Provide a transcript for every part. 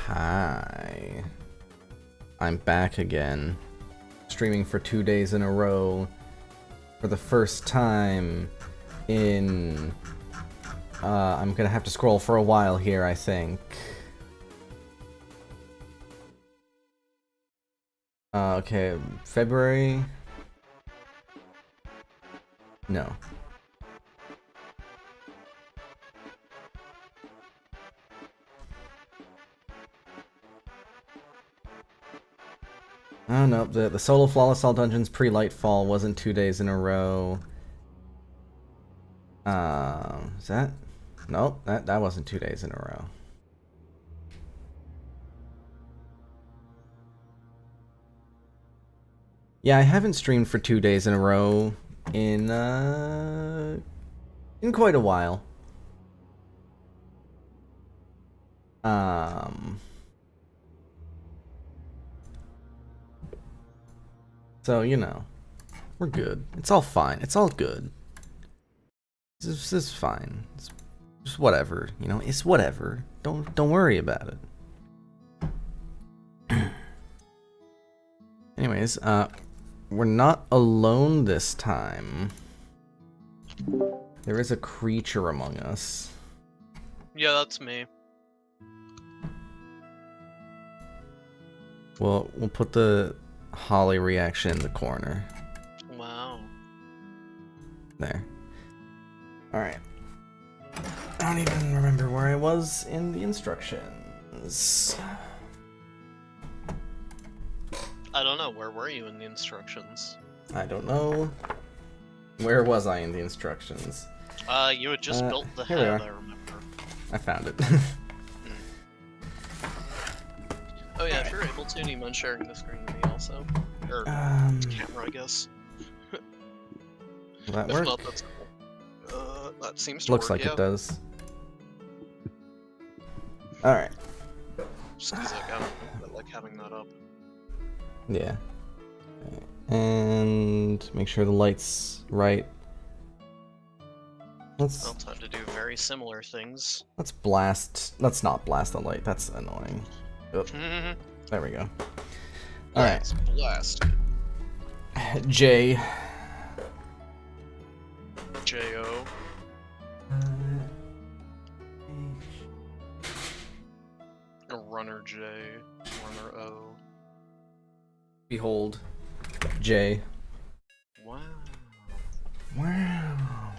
Hi. I'm back again. Streaming for 2 days in a row. For the first time in... I'm gonna have to scroll for a while here, I think. Okay, February? No. Oh no, the solo flawless all dungeons pre-Lightfall wasn't 2 days in a row. Is that? Nope, that wasn't 2 days in a row. Yeah, I haven't streamed for 2 days in a row in quite a while. So, you know, we're good. It's all fine. It's all good. This is fine. It's just whatever, you know, it's whatever. Don't worry about it. Anyways, we're not alone this time. There is a creature among us. Yeah, that's me. Well, we'll put the Holly reaction in the corner. Wow. There. Alright. I don't even remember where I was in the instructions. I don't know, where were you in the instructions? I don't know. Where was I in the instructions? You had just built the here we head, are. I remember. I found it. Oh yeah, if you're able to, do you mind sharing the screen with me also? Or camera, I guess. Will that If work? not, that's cool. That seems to Looks work, like yeah. it does. Alright. Just 'cause, like, I don't know, but, like, having that up. Yeah. And make sure the light's right. Well, time to do very similar things. Let's blast. Let's not blast the light. That's annoying. Oop. There we go. Alright. Blast. J. J-O. A runner J. Runner O. Behold. J. Wow. Wow.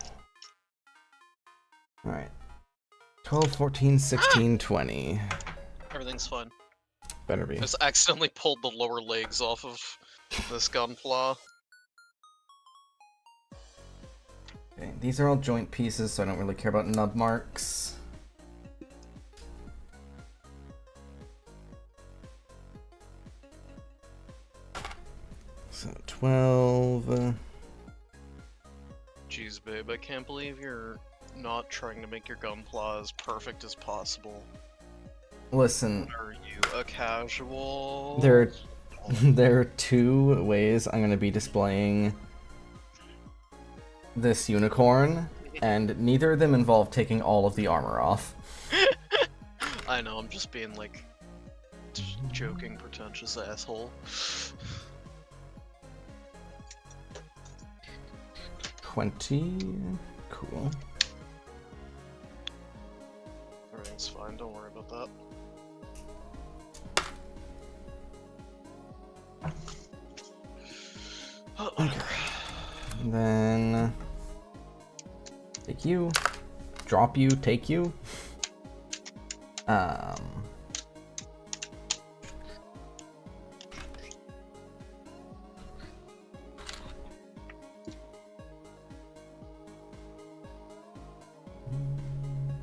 Alright. 12, 14, 16, 20. Everything's fine. Better be. I just accidentally pulled the lower legs off of this gunpla. Okay, these are all joint pieces, so I don't really care about nub marks. So 12. Jeez, babe, I can't believe you're not trying to make your gunpla as perfect as possible. Listen, Are you a casual? there are 2 ways I'm going to be displaying this unicorn, and neither of them involve taking all of the armor off. I know, I'm just being like joking, pretentious asshole. 20. Cool. Everything's fine, don't worry about that. Okay. And then take you, drop you, take you.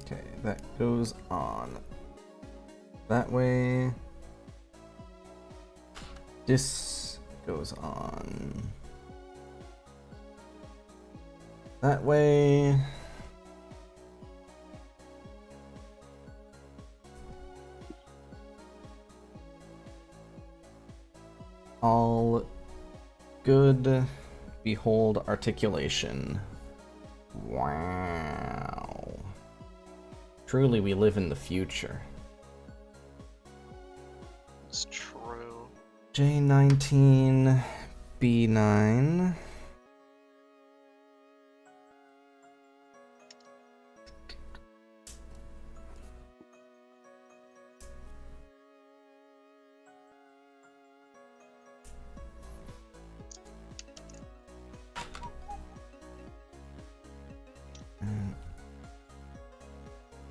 Okay, that goes on that way. This goes on that way. All good. Behold articulation. Wow. Truly we live in the future. It's true. J19, B9.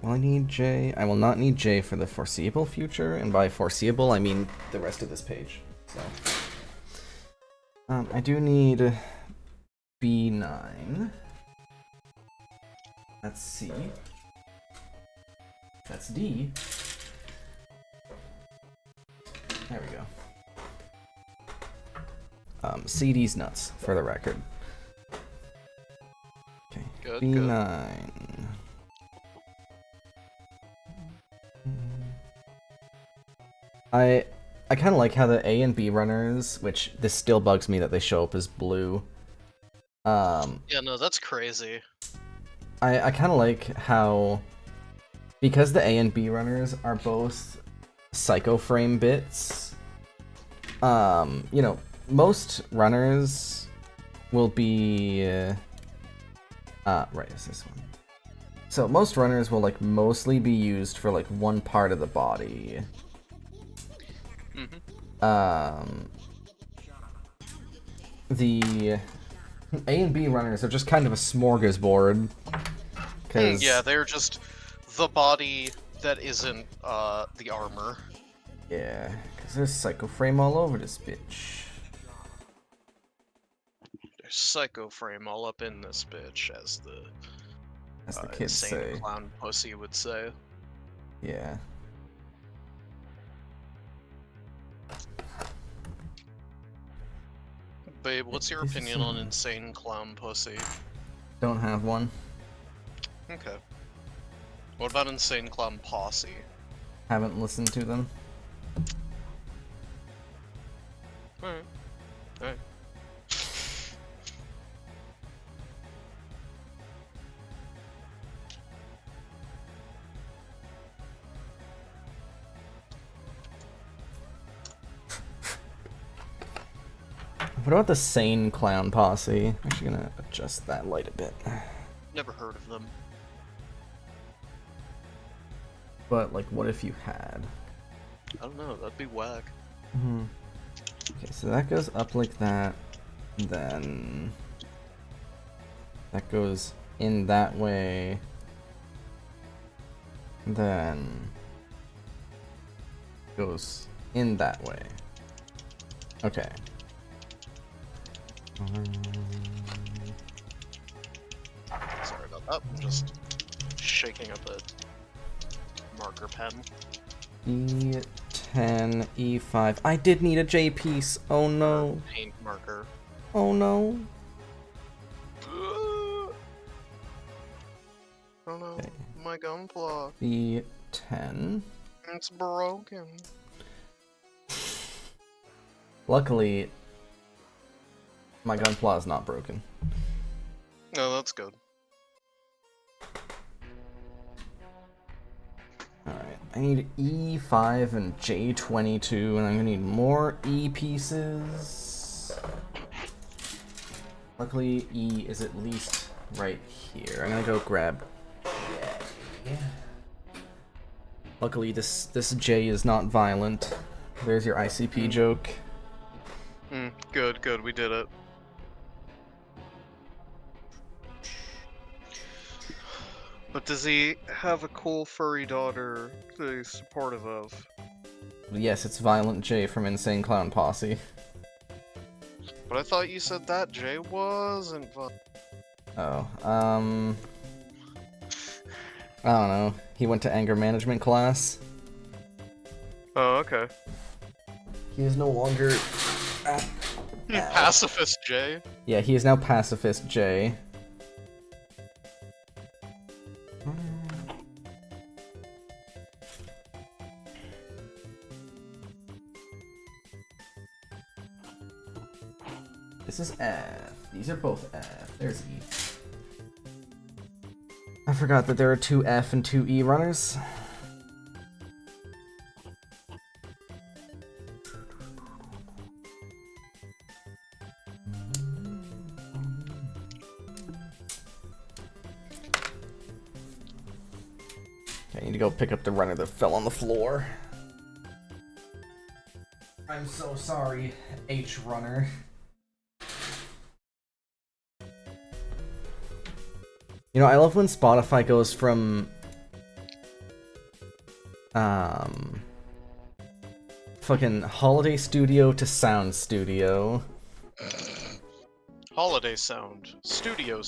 Will I need J? I will not need J for the foreseeable future, and by foreseeable I mean the rest of this page. So, I do need B9. That's C. That's D. There we go. CD's nuts, for the record. Okay, Good, B9. I kind of like how the A and B runners, which this still bugs me that they show up as blue. Yeah, no, that's crazy. I kind of like how, because the A and B runners are both Psycho Frame bits, you know, most runners will be, right, is this one? So most runners will, like, mostly be used for, like, one part of the body. The A and B runners are just kind of a smorgasbord. Cause Yeah, they're just the body that isn't the armor. yeah, because there's Psycho Frame all over this bitch. There's Psycho Frame all up in this bitch, as the Kids insane say. clown pussy would say. Yeah. Babe, what's your This is opinion on some- insane clown pussy? Don't have one. Okay. What about insane clown posse? Haven't listened to them. Alright. Alright. What about the Sane Clown Posse? I'm actually gonna adjust that light a bit. Never heard of them. But, like, what if you had? I don't know, that'd be whack. Okay, so that goes up like that. Then that goes in that way. Then goes in that way. Okay. Sorry about that. Just shaking up a marker pen. E10, E5. I did need a J piece. Oh no. Paint marker. Oh no. Oh no, Okay. my gunpla. E10. It's broken. Luckily, my gunpla is not broken. No, that's good. Alright, I need E5 and J22, and I'm gonna need more E pieces. Luckily, E is at least right here. I'm gonna go grab. Yeah. Luckily, this J is not violent. There's your ICP joke. Good, good, we did it. But does he have a cool furry daughter that he's supportive of? Yes, it's Violent J from Insane Clown Posse. But I thought you said that Jay wasn't fun. Oh, I don't know. He went to anger management class. Oh, okay. He is no longer. Pacifist Jay. Yeah, he is now Pacifist J. This is F. These are both F. There's E. I forgot that there are 2 F and 2 E runners. I need to go pick up the runner that fell on the floor. I'm so sorry, H runner. You know, I love when Spotify goes from fucking holiday studio to sound studio. Holiday sound. Studio.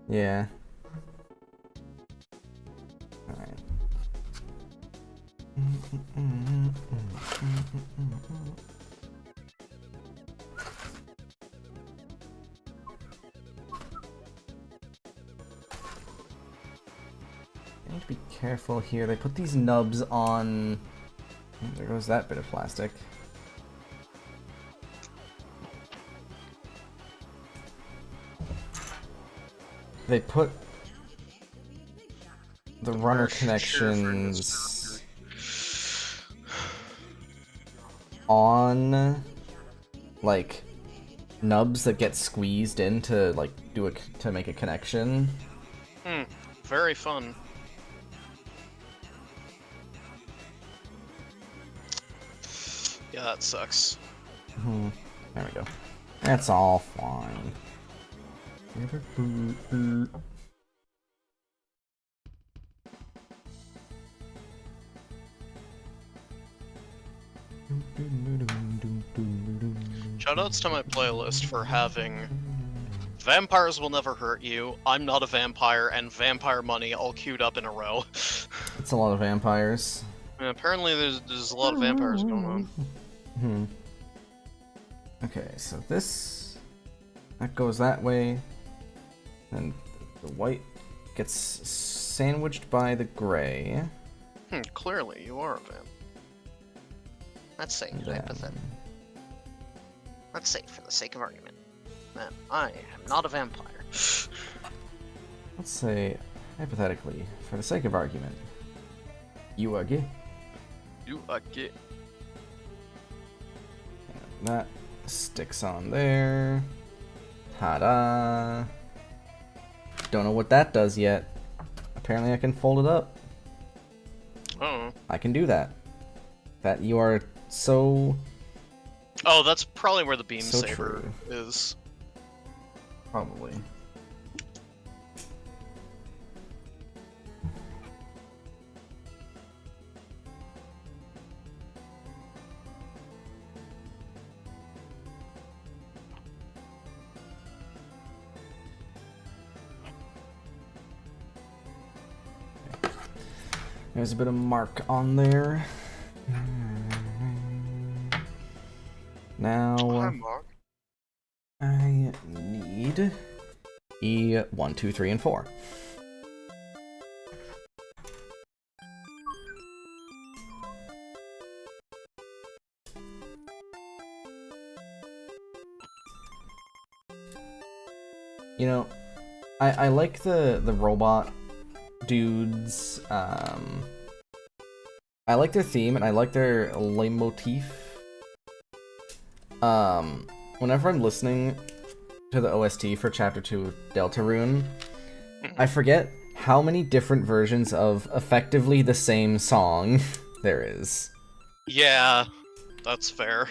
Yeah. Alright. I need to be careful here. They put these nubs on... There goes that bit of plastic. They put the runner connections on like nubs that get squeezed in to like to make a connection. Very fun. Yeah, that sucks. There we go. That's all fine. Shoutouts to my playlist for having Vampires Will Never Hurt You, I'm Not a Vampire, and Vampire Money all queued up in a row. It's a lot of vampires. And apparently there's a lot of vampires going on. Okay, so that goes that way, and the white gets sandwiched by the gray. Clearly you are a vamp. Let's say hypothetically. Let's say, for the sake of argument, that I am not a vampire. Let's say, hypothetically, for the sake of argument, you are gay. You are gay. And that sticks on there. Ta-da! Don't know what that does yet. Apparently I can fold it up. Oh. I can do that. That you are so... Oh, that's probably where the beam So saber true. is. Probably. There's a bit of mark on there. Now I need E1, 2, 3, and 4. You know, I like the robot dudes. I like their theme and I like their leitmotif. Whenever I'm listening to the OST for Chapter 2 of Deltarune, I forget how many different versions of effectively the same song there is. Yeah, that's fair.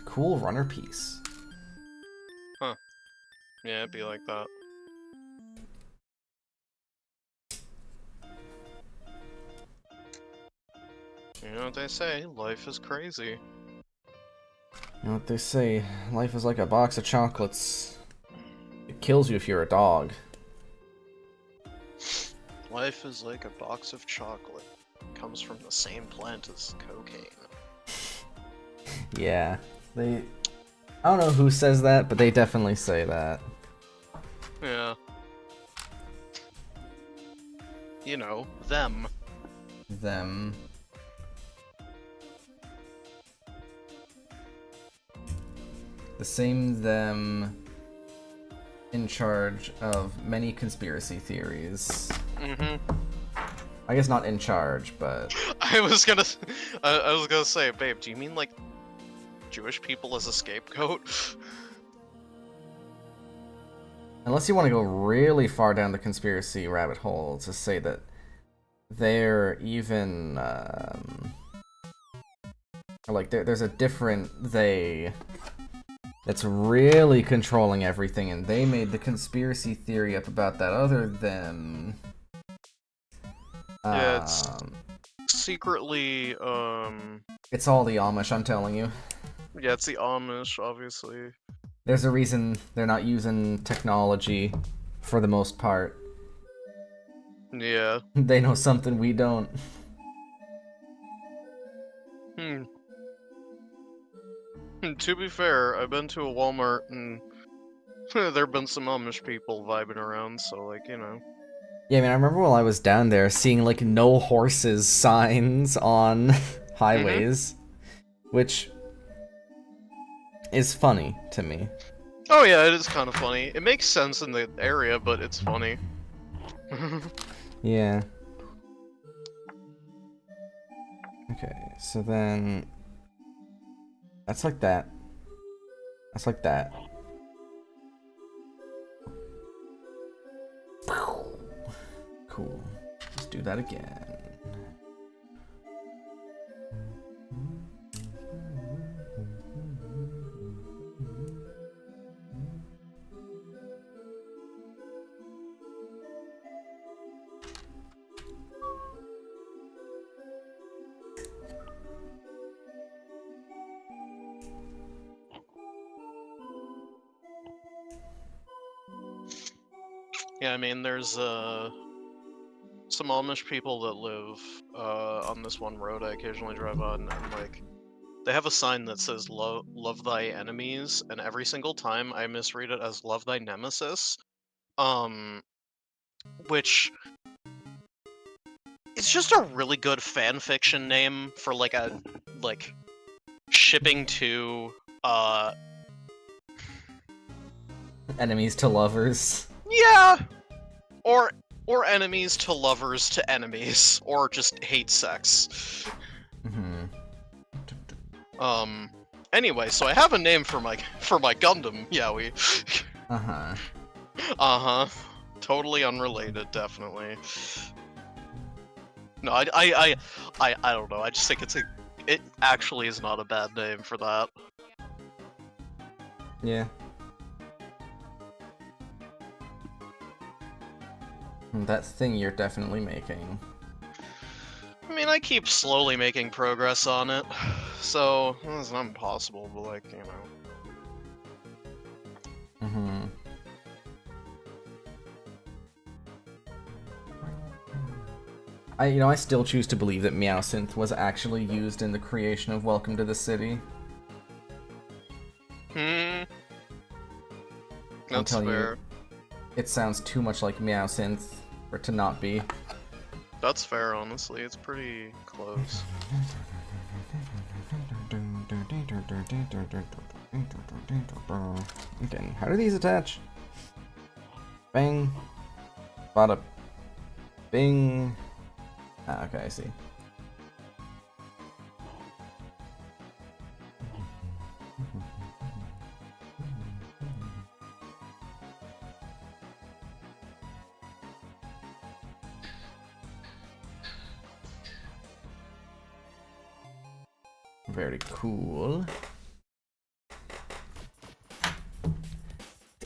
Cool runner piece. Huh. Yeah, it'd be like that. You know what they say, life is crazy. You know what they say, life is like a box of chocolates. It kills you if you're a dog. Life is like a box of chocolate. It comes from the same plant as cocaine. Yeah, I don't know who says that, but they definitely say that. Yeah. You know, them. Them. The same them in charge of many conspiracy theories. I guess not in charge, but... I was gonna say, babe, do you mean, like, Jewish people as a scapegoat? Unless you want to go really far down the conspiracy rabbit hole to say that they're even, or like there's a different they that's really controlling everything, and they made the conspiracy theory up about that other them. Yeah, it's secretly, It's all the Amish, I'm telling you. Yeah, it's the Amish, obviously. There's a reason they're not using technology for the most part. Yeah. They know something we don't. To be fair, I've been to a Walmart and there've been some Amish people vibing around, so like, you know. Yeah, I mean, I remember while I was down there seeing like no horses signs on highways, which is funny to me. Oh yeah, it is kind of funny. It makes sense in the area, but it's funny. Yeah. Okay, so then that's like that. That's like that. Cool. Let's do that again. Yeah, I mean, there's some Amish people that live on this one road I occasionally drive on, and like, they have a sign that says "Love thy enemies," and every single time I misread it as "Love thy nemesis," which it's just a really good fan fiction name for like a shipping to Enemies to lovers. yeah, or enemies to lovers to enemies, or just hate sex. Anyway, so I have a name for my Gundam, Yowie. Totally unrelated, definitely. No, I don't know. I just think it actually is not a bad name for that. Yeah. That thing you're definitely making. I mean, I keep slowly making progress on it, so it's not impossible, but like, you know. I still choose to believe that Meowsynth was actually used in the creation of Welcome to the City. That's fair. It sounds too much like Meowsynth for it to not be. That's fair, honestly. It's pretty close. Okay, how do these attach? Bang. Bada. Bing. Ah, okay, I see. Very cool.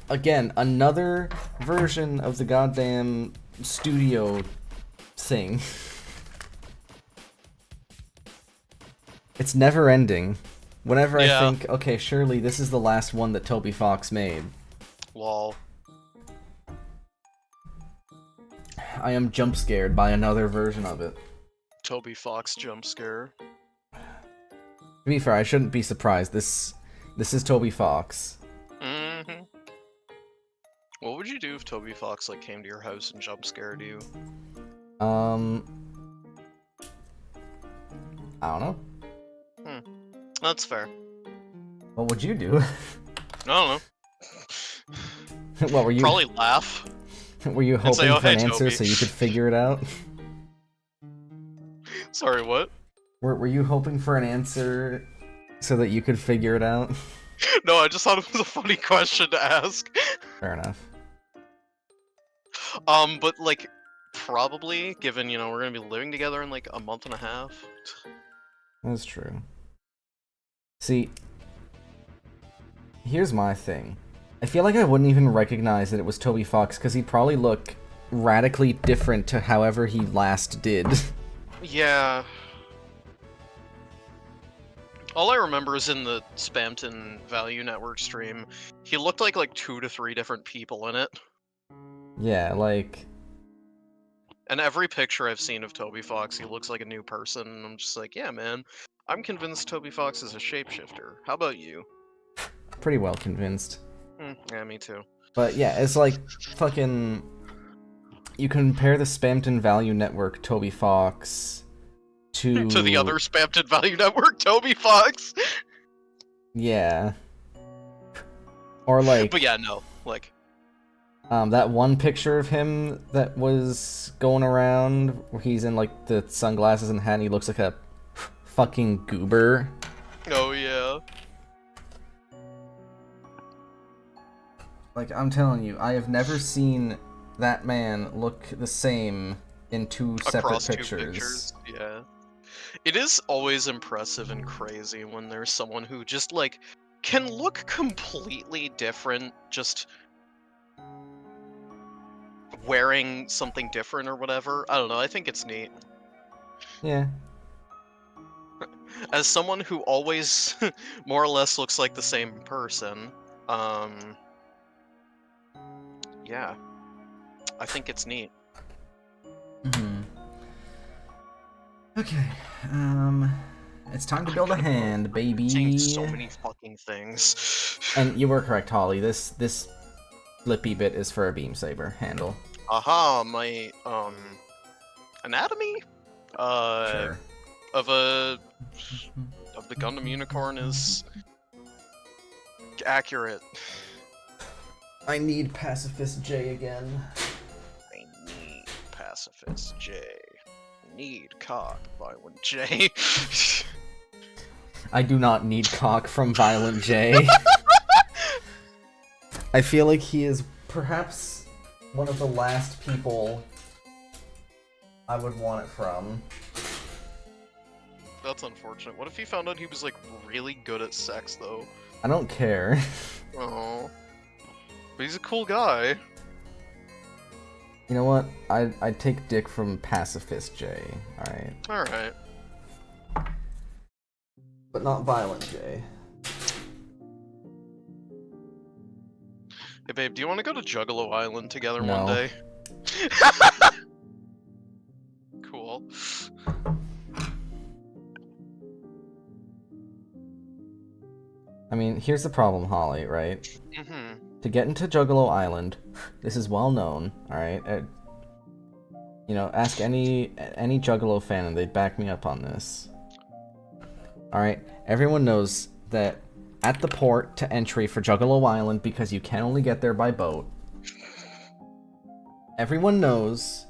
Again, another version of the goddamn studio thing. It's never ending. Whenever I think, okay, surely this is the last one that Toby Fox made. Lol. I am jump scared by another version of it. Toby Fox jump scare. To be fair, I shouldn't be surprised. This is Toby Fox. What would you do if Toby Fox like came to your house and jump scared you? I don't know. That's fair. What would you do? I don't know. What were you? Probably laugh. Were you hoping say, "Oh, for an hey, answer Toby." so you could figure it out? Sorry, what? Were you hoping for an answer so that you could figure it out? No, I just thought it was a funny question to ask. Fair enough. But like, probably, given, you know, we're gonna be living together in like a month and a half. That's true. See, here's my thing. I feel like I wouldn't even recognize that it was Toby Fox, because he'd probably look radically different to however he last did. Yeah. All I remember is in the Spamton Value Network stream, he looked like 2 to 3 different people in it. Yeah, like... And every picture I've seen of Toby Fox, he looks like a new person, and I'm just like, yeah, man, I'm convinced Toby Fox is a shapeshifter. How about you? pretty well convinced. Yeah, me too. But yeah, it's like fucking... You compare the Spamton Value Network Toby Fox to... To the other Spamton Value Network, Toby Fox! Yeah. Or like... But yeah, no, like... that one picture of him that was going around, where he's in like the sunglasses and hat and he looks like a fucking goober. Oh yeah. Like, I'm telling you, I have never seen that man look the same in two separate Across pictures. 2 pictures, yeah. It is always impressive and crazy when there's someone who just, like, can look completely different, just wearing something different or whatever. I don't know, I think it's neat. Yeah. As someone who always more or less looks like the same person, yeah, I think it's neat. Okay, it's time to build a hand, baby. Saying so many fucking things. And you were correct, Holly. This flippy bit is for a beam saber handle. Aha, my anatomy Sure. of the Gundam unicorn is accurate. I need Pacifist J again. I need Pacifist J. Need cock Violent J. I do not need cock from Violent J. I feel like he is perhaps one of the last people I would want it from. That's unfortunate. What if he found out he was like really good at sex though? I don't care. Oh. But he's a cool guy. You know what? I'd take dick from Pacifist J, alright? Alright. But not Violent J. Hey babe, do you want to go to Juggalo Island together No. one day? Cool. I mean, here's the problem, Holly, right? Mm-hmm. To get into Juggalo Island, this is well known, alright? You know, ask any Juggalo fan and they'd back me up on this. Alright, everyone knows that at the port to entry for Juggalo Island, because you can only get there by boat, everyone knows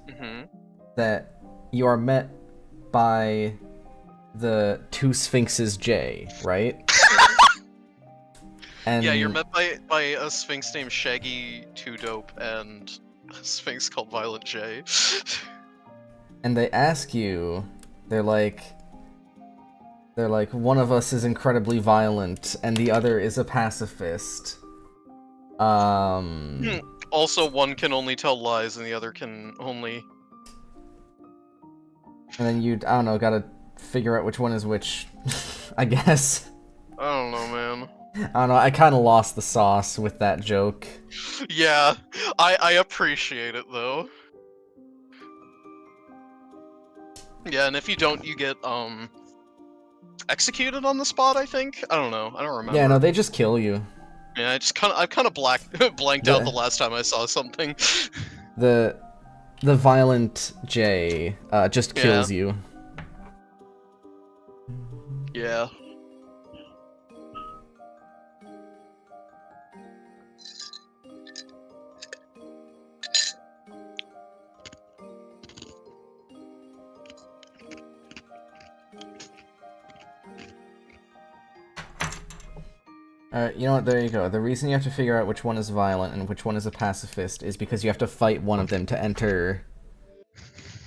that you are met by the two Sphinxes J, right? And yeah, you're met by a Sphinx named Shaggy, Too Dope, and a Sphinx called Violent J. and they ask you, they're like, one of us is incredibly violent and the other is a pacifist. Also, one can only tell lies and the other can only... And then you, I don't know, gotta figure out which one is which, I guess. I don't know, man. I don't know, I kinda lost the sauce with that joke. Yeah, I appreciate it, though. Yeah, and if you don't, you get, executed on the spot, I think? I don't know, I don't remember. Yeah, no, they just kill you. Yeah, I kind of blanked out the last time I saw something. The Violent J, just kills you. Yeah. Alright, you know what, there you go. The reason you have to figure out which one is violent and which one is a pacifist is because you have to fight one of them to enter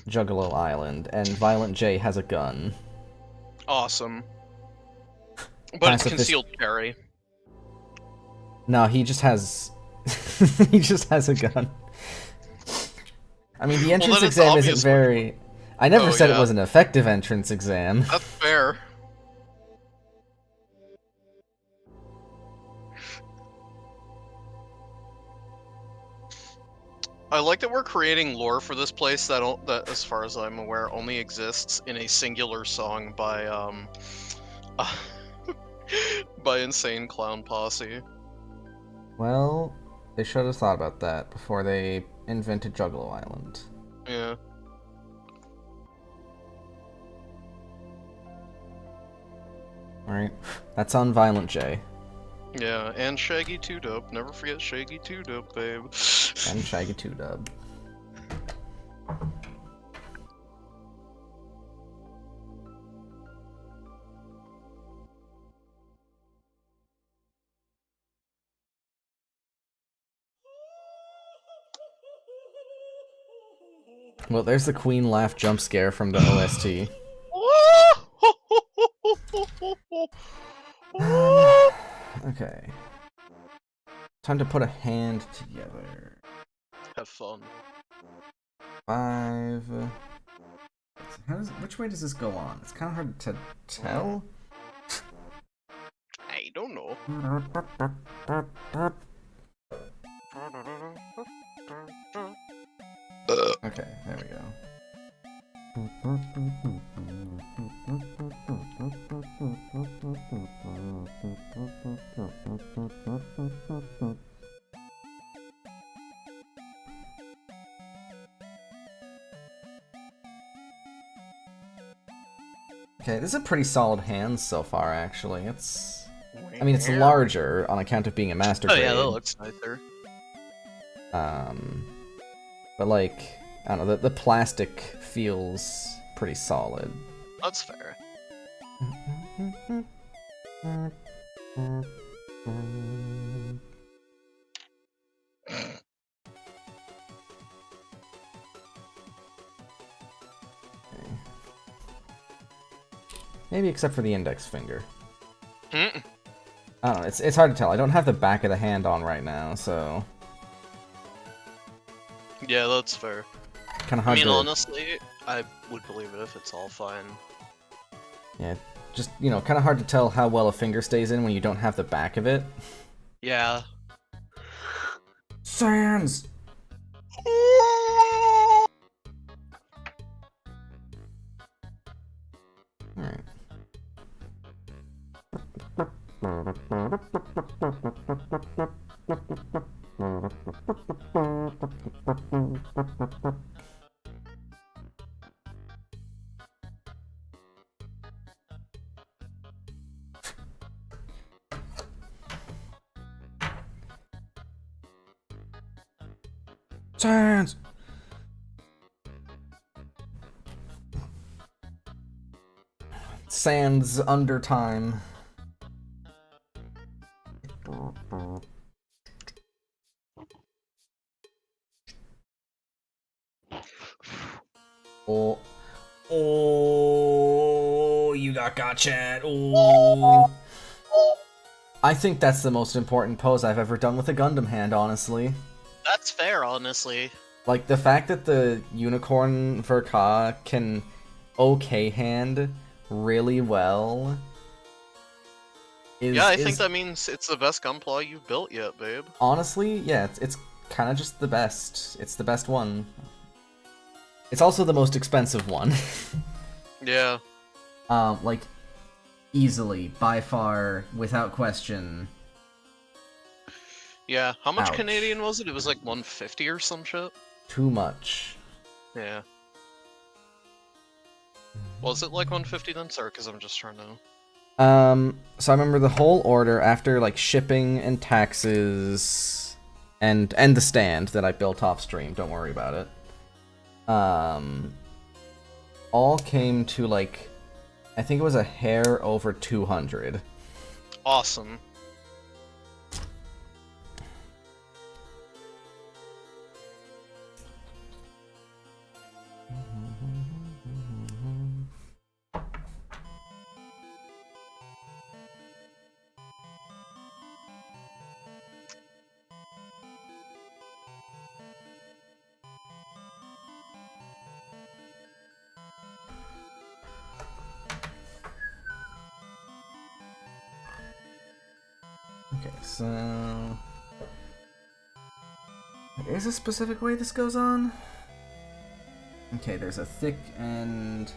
Juggalo Island, and Violent J has a gun. Awesome. But Pacifist... it's concealed carry. No, he just has... he just has a gun. I mean, the entrance exam isn't very... I never said it was an effective entrance exam. That's fair. I like that we're creating lore for this place that, as far as I'm aware, only exists in a singular song by by Insane Clown Posse. Well, they should have thought about that before they invented Juggalo Island. Yeah. Alright, that's on Violent J. Yeah, and Shaggy 2-Dub. Never forget Shaggy 2-Dub, babe. And Shaggy 2-Dub. Well, there's the Queen laugh jump scare from the OST. Okay. Time to put a hand together. Have fun. 5. Which way does this go on? It's kind of hard to tell. I don't know. Okay, there we go. Okay, this is a pretty solid hand so far, actually. It's... I mean, it's larger on account of being a master grade. Oh yeah, that looks nicer. But like, I don't know, the plastic feels pretty solid. That's fair. Maybe except for the index finger. I don't know, it's hard to tell. I don't have the back of the hand on right now, so... Yeah, that's fair. Kind of hard to... honestly, I would believe it if it's all fine. Yeah, just, you know, kind of hard to tell how well a finger stays in when you don't have the back of it. Yeah. Sans! Alright. Sans! Sans under time. Oh. Oh, you got gotcha. Oh. I think that's the most important pose I've ever done with a Gundam hand, honestly. That's fair, honestly. Like, the fact that the unicorn Ver.Ka can okay hand really well is... Yeah, I think that means it's the best Gunpla you've built yet, babe. Honestly, yeah, it's kind of just the best. It's the best one. It's also the most expensive one. Yeah. Like, easily, by far, without question. Yeah, how much Ouch. Canadian was it? It was like 150 or some shit? Too much. Yeah. Was it like 150 then? Sorry, because I'm just trying to... So I remember the whole order after, like, shipping and taxes and the stand that I built off stream, don't worry about it. All came to, like, I think it was a hair over 200. Awesome. Okay, so... Is a specific way this goes on? Okay, there's a thick end...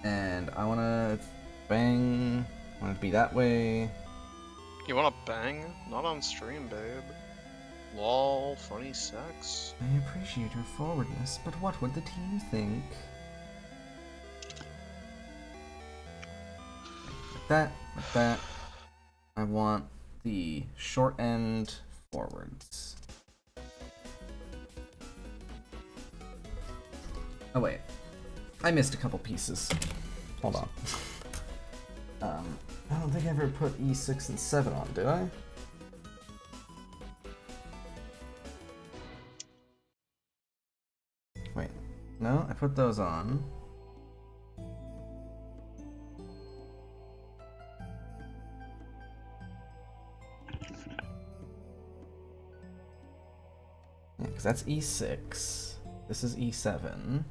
And I wanna bang... I want it to be that way. You wanna bang? Not on stream, babe. Lol, funny sex. I appreciate your forwardness, but what would the team think? Like that. I want the short end forwards. Oh wait, I missed a couple pieces. Hold on. I don't think I ever put E6 and 7 on, did I? Wait, no, I put those on. Yeah, because that's E6. This is E7.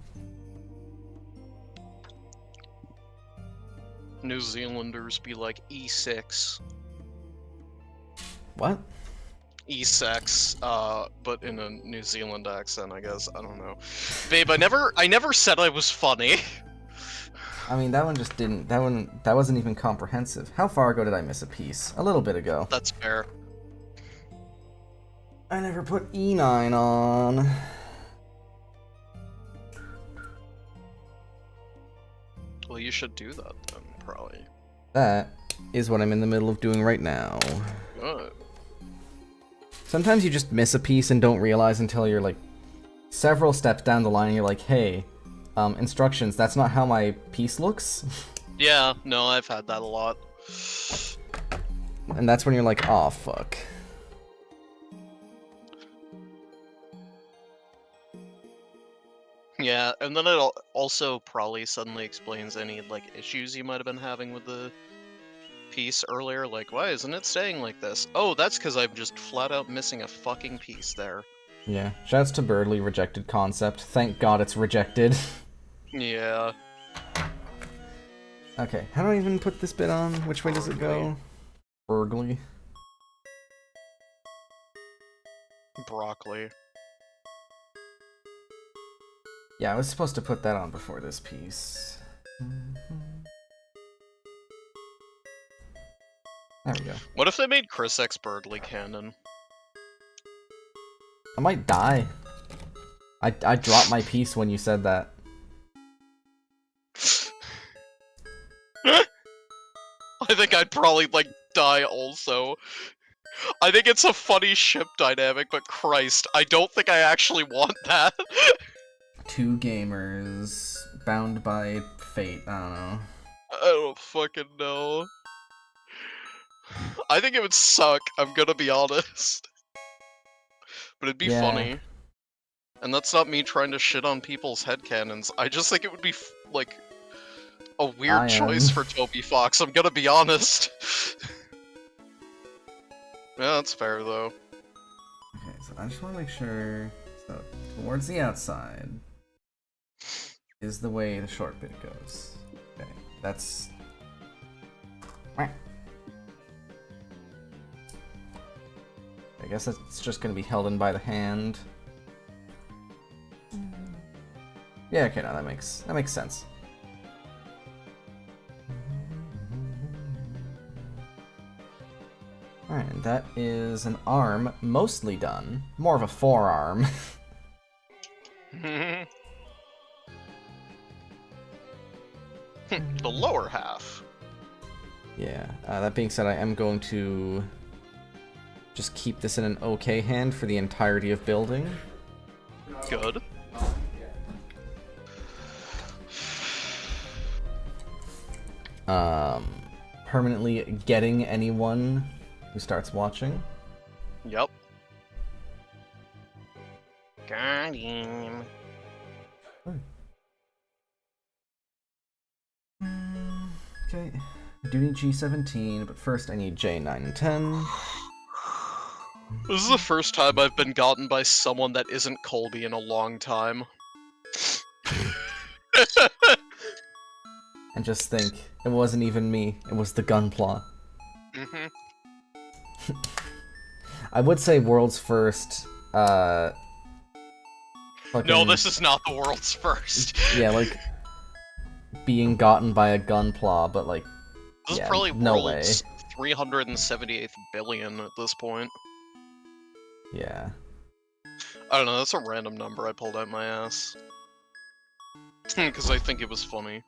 New Zealanders be like E6. What? E6, but in a New Zealand accent, I guess. I don't know. Babe, I never said I was funny. I mean, that one just didn't. That wasn't even comprehensive. How far ago did I miss a piece? A little bit ago. That's fair. I never put E9 on. Well, you should do that then, probably. That is what I'm in the middle of doing right now. Good. Sometimes you just miss a piece and don't realize until you're like several steps down the line and you're like, hey, instructions, that's not how my piece looks. Yeah, no, I've had that a lot. And that's when you're like, aw, fuck. Yeah, and then it also probably suddenly explains any, like, issues you might have been having with the piece earlier. Like, why isn't it staying like this? Oh, that's because I'm just flat out missing a fucking piece there. Yeah, shouts to Birdly, rejected concept. Thank God it's rejected. Yeah. Okay, how do I even put this bit on? Which way does it go? Burgly. Broccoli. Yeah, I was supposed to put that on before this piece. There we go. What if they made Chris X Birdly canon? I might die. I dropped my piece when you said that. I think I'd probably, like, die also. I think it's a funny ship dynamic, but Christ, I don't think I actually want that. Two gamers bound by fate. I don't know. I don't fucking know. I think it would suck, I'm gonna be honest. But it'd be funny. And that's not me trying to shit on people's headcanons. I just think it would be, like, a weird choice for Toby Fox, I'm gonna be honest. Yeah, that's fair, though. Okay, so I just want to make sure... So, towards the outside is the way the short bit goes. Okay, that's... I guess it's just going to be held in by the hand. Yeah, okay, no, that makes sense. Alright, and that is an arm, mostly done. More of a forearm. The lower half. Yeah, that being said, I am going to just keep this in an okay hand for the entirety of building. Good. Permanently getting anyone who starts watching. Yep. Got him. Okay, I do need G17, but first I need J9 and 10. This is the first time I've been gotten by someone that isn't Colby in a long time. And just think, it wasn't even me, it was the Gunpla. Mm-hmm. I would say world's first, No, fucking, this is not the world's first. yeah, like, being gotten by a gunpla, but, like, This yeah, is probably no world's 378th billion at this point. way. Yeah. I don't know, that's a random number I pulled out my ass. Because I think it was funny.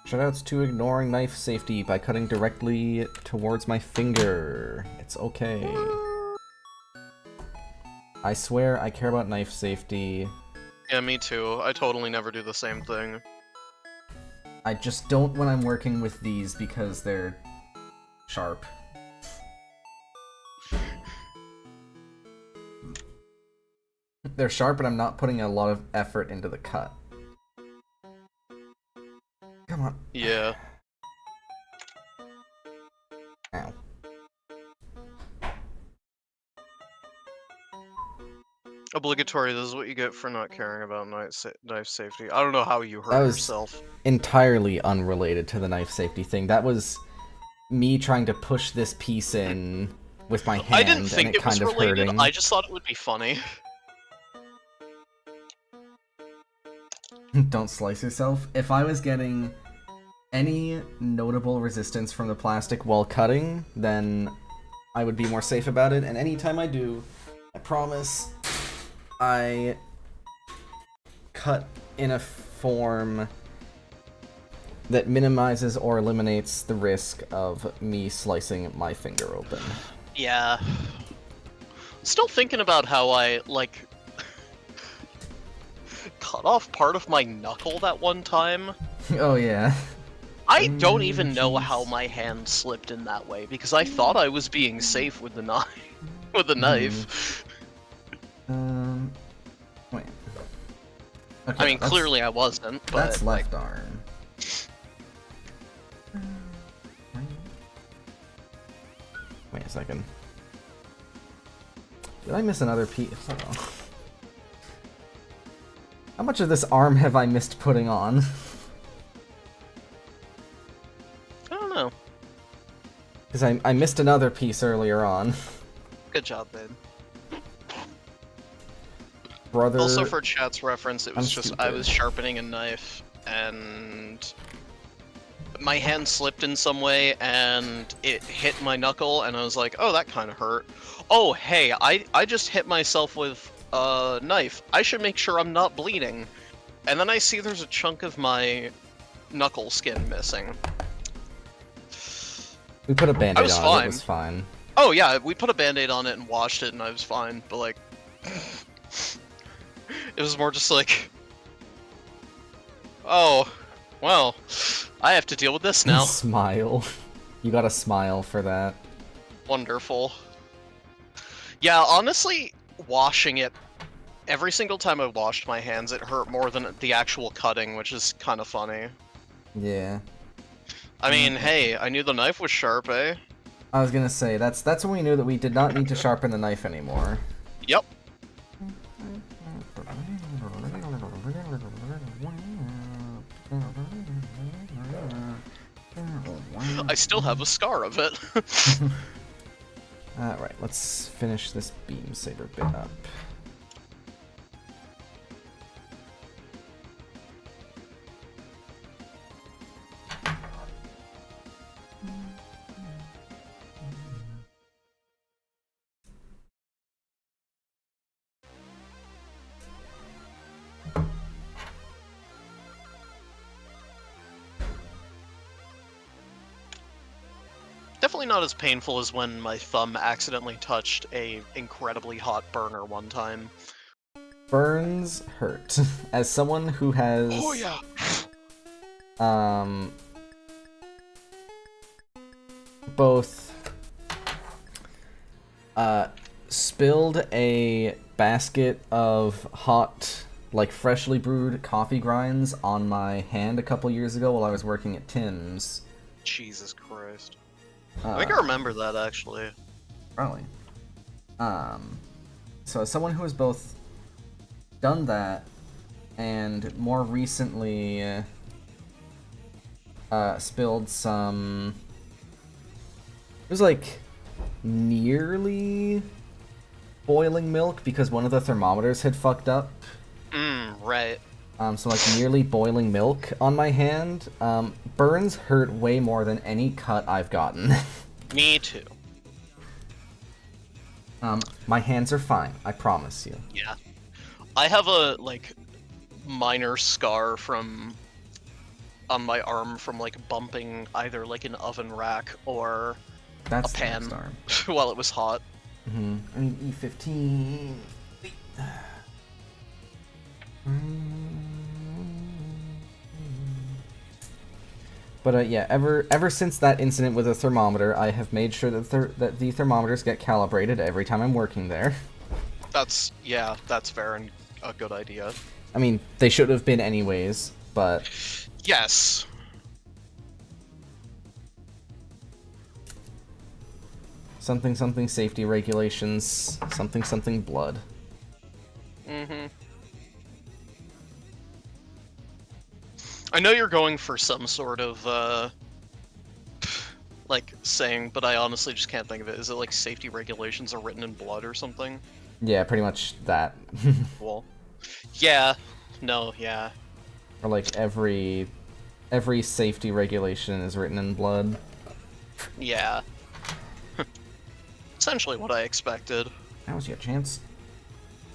Shoutouts to ignoring knife safety by cutting directly towards my finger. It's okay. I swear I care about knife safety. Yeah, me too. I totally never do the same thing. I just don't when I'm working with these because they're sharp. They're sharp and I'm not putting a lot of effort into the cut. Come on. Yeah. Ow. Obligatory, this is what you get for not caring about knife safety. I don't know how you That hurt was yourself. entirely unrelated to the knife safety thing. That was me trying to push this piece in with my hand I didn't think and it was kind of related, hurting. I just thought it would be funny. Don't slice yourself. If I was getting any notable resistance from the plastic while cutting, then I would be more safe about it. And anytime I do, I promise, I cut in a form that minimizes or eliminates the risk of me slicing my finger open. Yeah. Still thinking about how I, like, cut off part of my knuckle that one time. Oh yeah. I don't even know how my hand slipped in that way, because I thought I was being safe with the knife. With the knife. Wait. Okay, I mean, clearly I wasn't, but... That's left arm. Wait a second. Did I miss another piece? Hold on. How much of this arm have I missed putting on? I don't know. Because I missed another piece earlier on. Good job, babe. Brother... Also, for chat's reference, it was I'm just stupid. I was sharpening a knife, and my hand slipped in some way, and it hit my knuckle, and I was like, oh, that kind of hurt. Oh, hey, I just hit myself with a knife. I should make sure I'm not bleeding. And then I see there's a chunk of my knuckle skin missing. We put a band-aid was on it, fine. it was fine. Oh, yeah, we put a band-aid on it and washed it, and I was fine, but, like... It was more just like... Oh, well, I have to deal with this now. Smile. You gotta smile for that. Wonderful. Yeah, honestly, washing it, every single time I washed my hands, it hurt more than the actual cutting, which is kind of funny. Yeah. I mean, hey, I knew the knife was sharp, eh? I was gonna say, that's when we knew that we did not need to sharpen the knife anymore. Yep. I still have a scar of it. Alright, let's finish this beam saber bit up. Definitely not as painful as when my thumb accidentally touched a incredibly hot burner one time. Burns hurt. As someone who has... Oh yeah! Both... spilled a basket of hot, like freshly brewed coffee grinds on my hand a couple years ago while I was working at Tim's. Jesus Christ. I think I remember that, actually. Probably. So as someone who has both done that, and more recently spilled some. It was like nearly boiling milk because one of the thermometers had fucked up. Right. So like nearly boiling milk on my hand. Burns hurt way more than any cut I've gotten. Me too. My hands are fine, I promise you. Yeah. I have a, like, minor scar on my arm from, like, bumping either, like, an oven rack or That's a pan the next arm. while it was hot. I need E15. But yeah, ever since that incident with the thermometer, I have made sure that the thermometers get calibrated every time I'm working there. That's fair and a good idea. I mean, they should have been anyways, but Yes. something safety regulations, something blood. I know you're going for some sort of, like, saying, but I honestly just can't think of it. Is it like safety regulations are written in blood or something? Yeah, pretty much that. Well, yeah. No, yeah. Or like every safety regulation is written in blood. Yeah. Essentially what I expected. Now's your chance.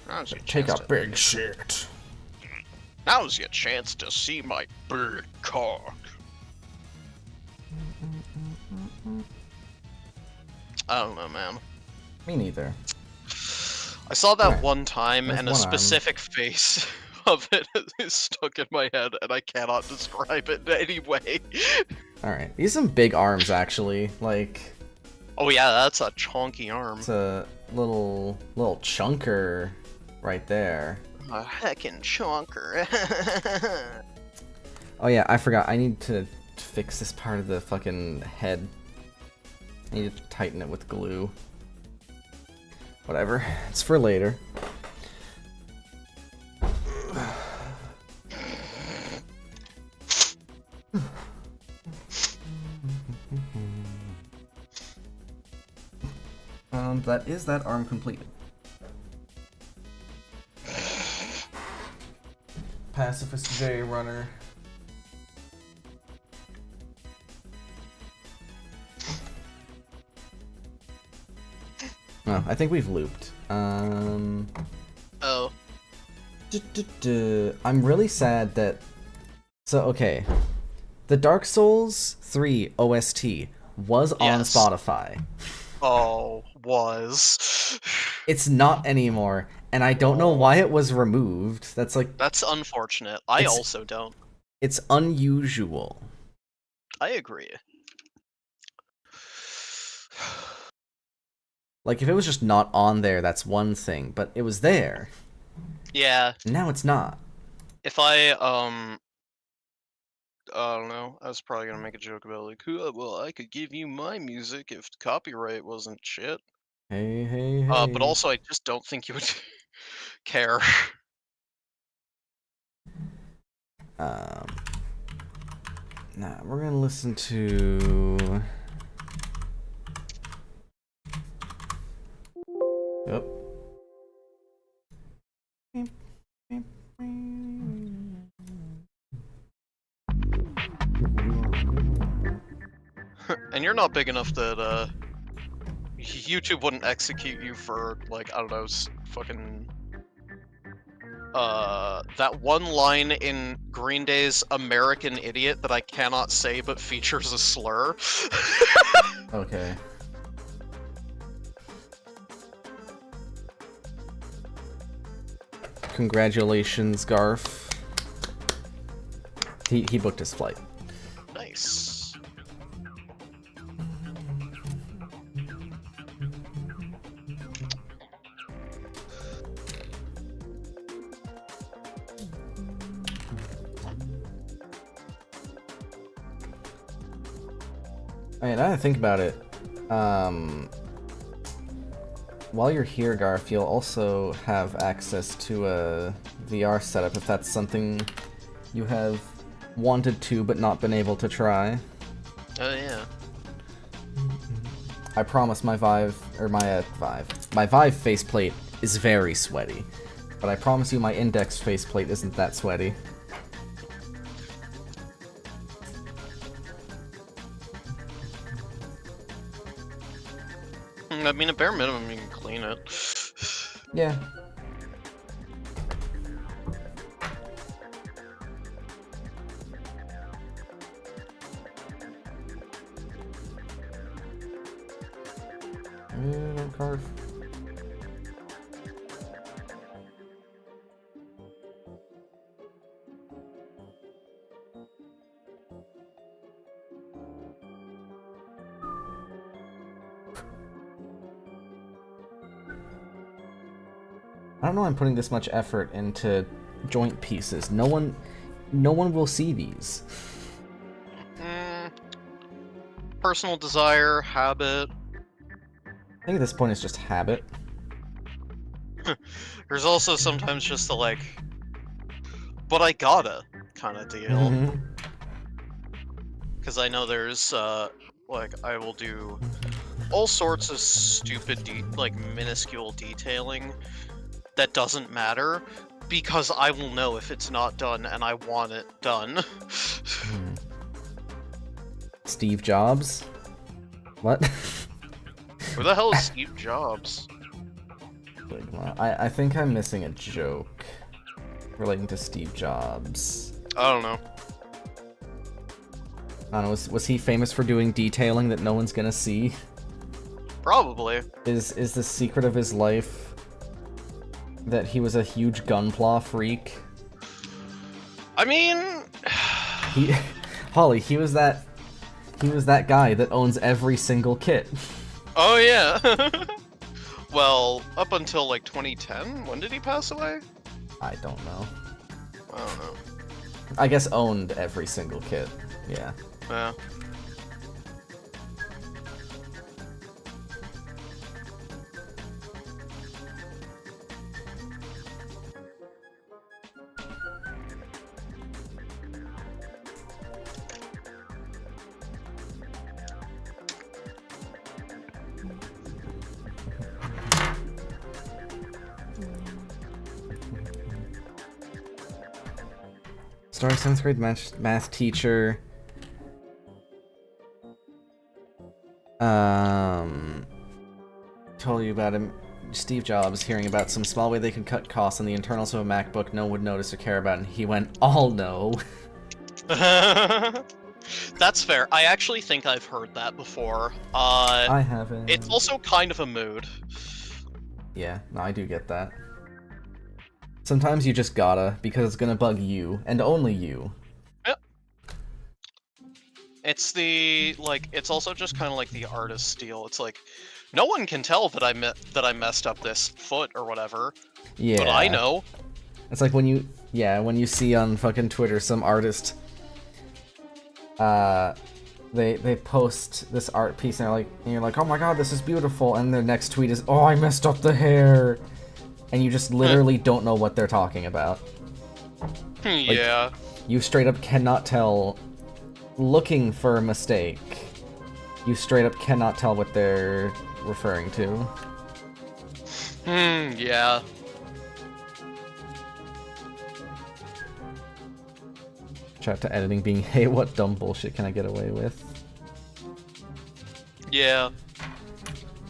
Now's your Take chance a to- big shit. Now's your chance to see my big cock. I don't know, man. Me neither. I saw that Alright. one time, There's and a one arm. specific face of it is stuck in my head, and I cannot describe it in any way. Alright, these are some big arms actually. Like, Oh yeah, that's a chonky arm. it's a little chunker right there. A heckin' chonker. Oh yeah, I forgot. I need to fix this part of the fucking head. I need to tighten it with glue. Whatever. It's for later. That is that arm completed. Pacifist J runner. Oh, I think we've looped. Oh. I'm really sad that. So okay, the Dark Souls 3 OST was on Yes. Spotify. Oh, was. It's not anymore, and I don't know why it was removed. That's like, That's unfortunate. I It's- also don't. it's unusual. I agree. Like, if it was just not on there, that's one thing, but it was there. Yeah, Now it's not. if I don't know. I was probably gonna make a joke about like, well, I could give you my music if copyright wasn't shit. Hey. But also, I just don't think you would care. Nah, we're gonna listen to. Yep. And you're not big enough that YouTube wouldn't execute you for like, I don't know, fucking that one line in Green Day's American Idiot that I cannot say but features a slur. Okay. Congratulations, Garf. He booked his flight. Nice. I mean, now that I think about it, while you're here, Garth, you'll also have access to a VR setup if that's something you have wanted to but not been able to try. Oh yeah. I promise my Vive faceplate is very sweaty, but I promise you my Index faceplate isn't that sweaty. I mean, at bare minimum, you can clean it. Yeah. Don't carve. I don't know why I'm putting this much effort into joint pieces. No one will see these. Personal desire, habit. I think at this point it's just habit. There's also sometimes just the like, but I gotta kind of deal. Mm-hmm. Because I know there's, like, I will do all sorts of stupid, like, minuscule detailing that doesn't matter, because I will know if it's not done and I want it done. Steve Jobs? What? Who the hell is Steve Jobs? I think I'm missing a joke relating to Steve Jobs. I don't know. I don't know, was he famous for doing detailing that no one's gonna see? Probably. Is the secret of his life that he was a huge gunpla freak? I mean... Holly, he was that guy that owns every single kit. Oh yeah! Well, up until like 2010? When did he pass away? I don't know. I don't know. I guess owned every single kit, yeah. Yeah. Starting 7th grade math teacher. Told you about him. Steve Jobs hearing about some small way they could cut costs on the internals of a MacBook no one would notice or care about, and he went, "All no." That's fair. I actually think I've heard that before. I haven't. It's also kind of a mood. Yeah, no, I do get that. Sometimes you just gotta, because it's gonna bug you, and only you. Yep. It's the, like, it's also just kind of like the artist's steal. It's like, no one can tell that I messed up this foot or whatever. Yeah. But I know. It's like when you see on fucking Twitter some artist, they post this art piece and you're like, oh my god, this is beautiful, and their next tweet is, oh, I messed up the hair. And you just literally don't know what they're talking about. Yeah. You straight up cannot tell, looking for a mistake, you straight up cannot tell what they're referring to. Yeah. Shout out to editing being, hey, what dumb bullshit can I get away with? Yeah.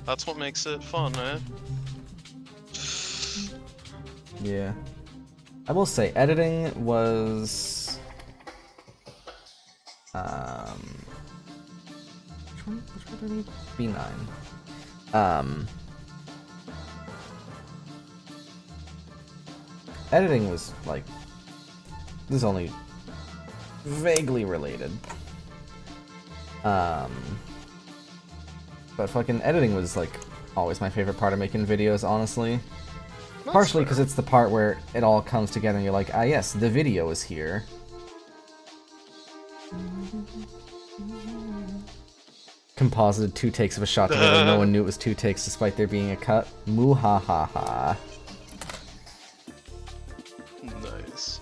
That's what makes it fun, eh? Yeah. I will say, editing was... Which one did I need? B9. Editing was, like... This is only vaguely related. But fucking editing was, like, always my favorite part of making videos, honestly. Partially because it's the part where it all comes together and you're like, ah yes, the video is here. composited 2 takes of a shot together. No one knew it was 2 takes despite there being a cut. Moo-ha-ha-ha. Nice.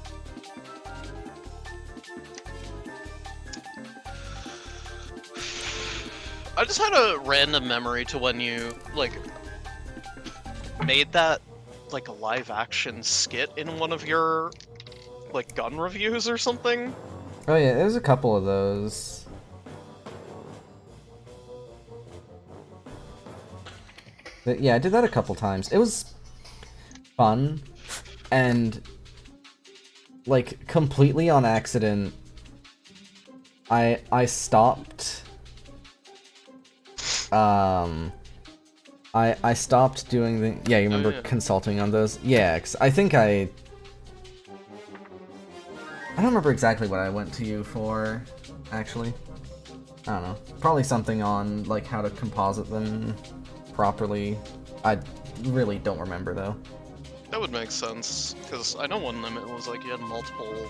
I just had a random memory to when you, like, made that, like, a live-action skit in one of your, like, gun reviews or something. Oh yeah, there's a couple of those. Yeah, I did that a couple times. It was fun, and like completely on accident, I stopped. I stopped doing the. Yeah, you remember consulting on those? Yeah, 'cause I think I don't remember exactly what I went to you for, actually. I don't know. Probably something on like how to composite them properly. I really don't remember though. That would make sense, because I know one of them, it was like you had multiple...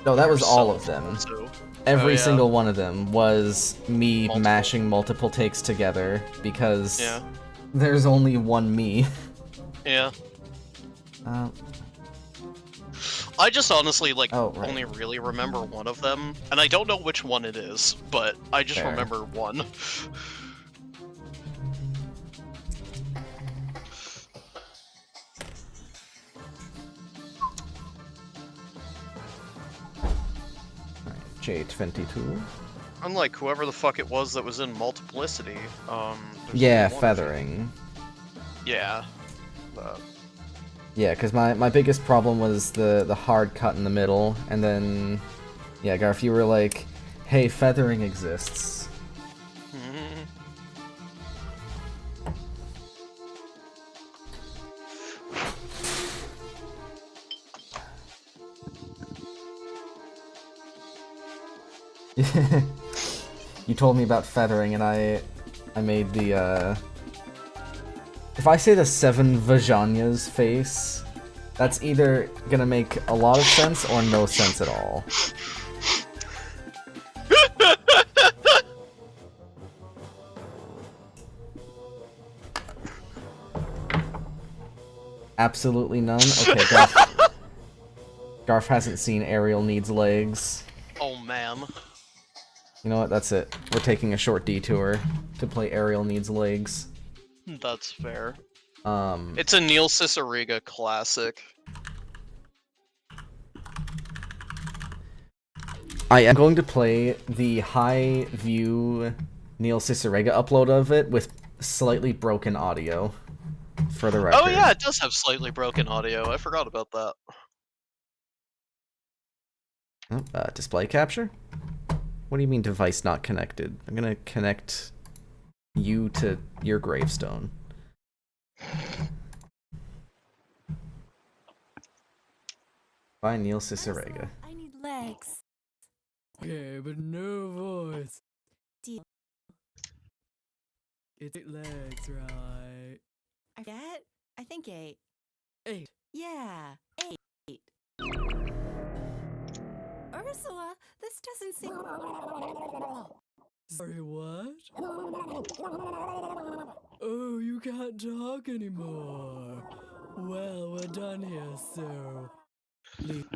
No, that was all of them. So... Every single one of them was me mashing multiple takes together, because there's only one me. Yeah. I just honestly, like, only really remember one of them, and I don't know which one it is, but I just remember one. J22. Unlike whoever the fuck it was that was in Multiplicity, yeah, feathering. Yeah. Yeah, because my biggest problem was the hard cut in the middle, and then, yeah, Garth, you were like, hey, feathering exists. You told me about feathering, and I made the, if I say the 7 Vajanyas face, that's either gonna make a lot of sense or no sense at all. Absolutely none? Okay, Garth hasn't seen Ariel Needs Legs. Oh, man. You know what, that's it. We're taking a short detour to play Ariel Needs Legs. That's fair. It's a Neil Cicerega classic. I am going to play the high view Neil Cicerega upload of it with slightly broken audio, for the record. Oh yeah, it does have slightly broken audio. I forgot about that. Oh, display capture? What do you mean device not connected? I'm gonna connect you to your gravestone. By Neil Cicerega. I need legs. Okay, but no voice. Deal. It's 8 legs, right? I forget? I think 8. 8. Yeah, 8. Ursula, this doesn't seem... Sorry, what? Oh, you can't talk anymore. Well, we're done here, so... Leave.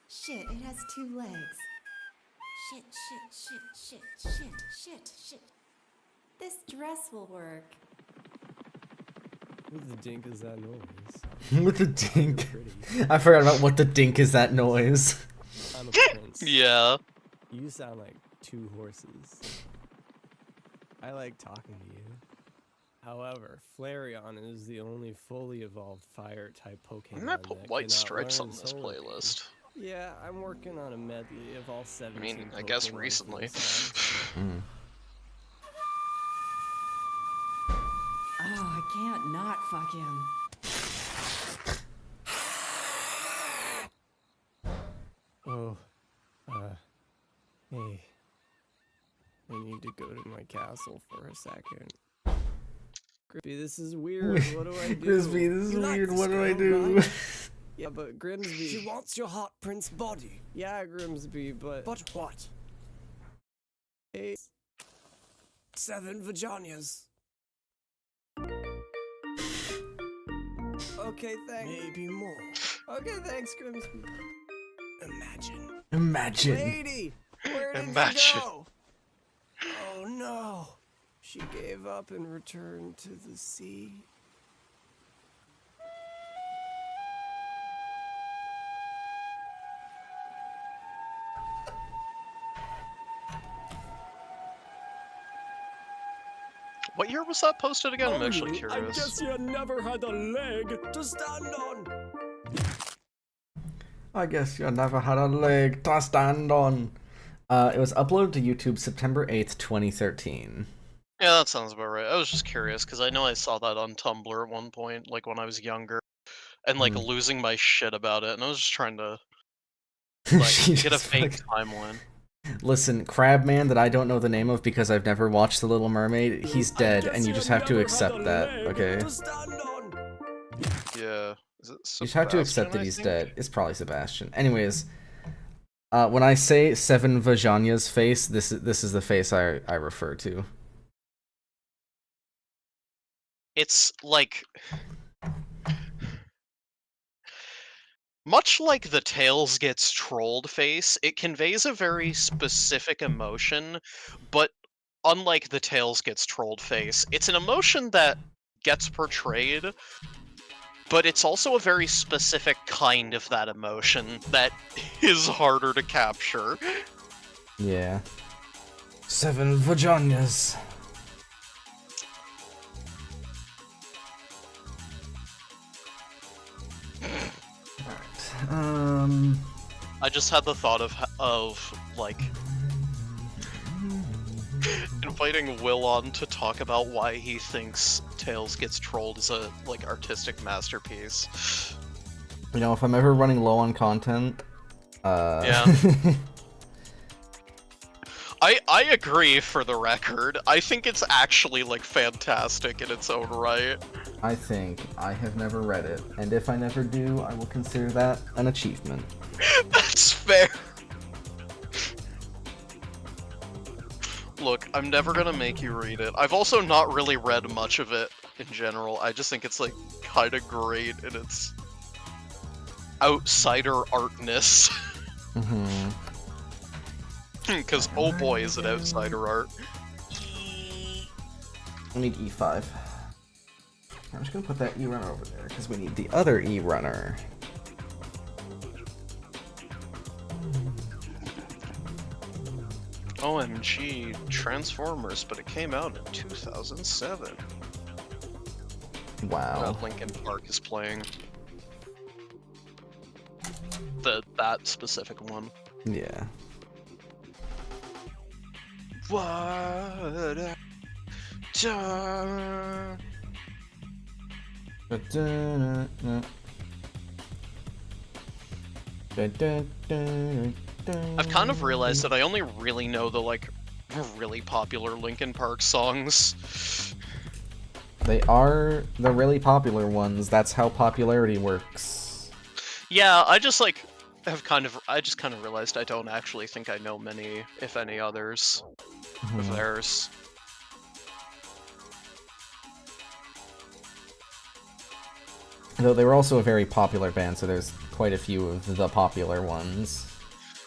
Shit, it has 2 legs. Shit. This dress will work. What the dink is that noise? What the dink? I forgot about what the dink is that noise. I'm a prince. Yeah. You sound like 2 horses. I like talking to you. However, Flareon is the only fully evolved fire-type Pokemon. I'm gonna put white stripes on this playlist. Yeah, I'm working on a medley of all 17 I mean, I guess recently. Oh, I can't not fuck him. Oh, hey. I need to go to my castle for a second. Crispy, this is weird. What do I do? Crispy, this is weird. What do I do? Yeah, but Grimsby... She wants your heart prince body. Yeah, Grimsby, but... But what? Hey, 7 vaginas. okay, thanks. Maybe more. Okay, thanks, Grimsby. Imagine. Imagine. Lady! Where did Imagine. you go? Oh no. She gave up and returned to the sea. What year was that posted again? I'm actually Only, I curious. guess you never had a leg to stand on. I guess you never had a leg to stand on. It was uploaded to YouTube September 8th, 2013. Yeah, that sounds about right. I was just curious because I know I saw that on Tumblr at one point, like when I was younger, and like losing my shit about it, and I was just trying to like She get a just fake fucking- timeline. Listen, Crabman that I don't know the name of because I've never watched The Little Mermaid, he's dead, and you just have to accept that, okay? To stand on. Yeah. Is it You just have to accept Sebastian, that I he's think? dead. It's probably Sebastian. Anyways, when I say 7 Vajanya's face, this is the face I refer to. It's like much like the Tails gets trolled face, it conveys a very specific emotion, but unlike the Tails gets trolled face, it's an emotion that gets portrayed, but it's also a very specific kind of that emotion that is harder to capture. Yeah. 7 Vajanyas. Alright, I just had the thought of like inviting Will on to talk about why he thinks Tails gets trolled is a like artistic masterpiece. you know, if I'm ever running low on content, Yeah. I agree, for the record. I think it's actually like fantastic in its own right. I think I have never read it, and if I never do, I will consider that an achievement. That's fair. Look, I'm never gonna make you read it. I've also not really read much of it in general. I just think it's like kind of great in its outsider artness. Mm-hmm. Because oh boy, is it outsider art. We need E5. I'm just gonna put that E runner over there because we need the other E runner. OMG, Transformers, but it came out in 2007. Wow. Linkin Park is playing. That specific one. Yeah. What I've done. I've kind of realized that I only really know the like really popular Linkin Park songs. They are the really popular ones. That's how popularity works. Yeah, I just like I just kind of realized I don't actually think I know many, if any, others of Mhm. theirs. Though they were also a very popular band, so there's quite a few of the popular ones.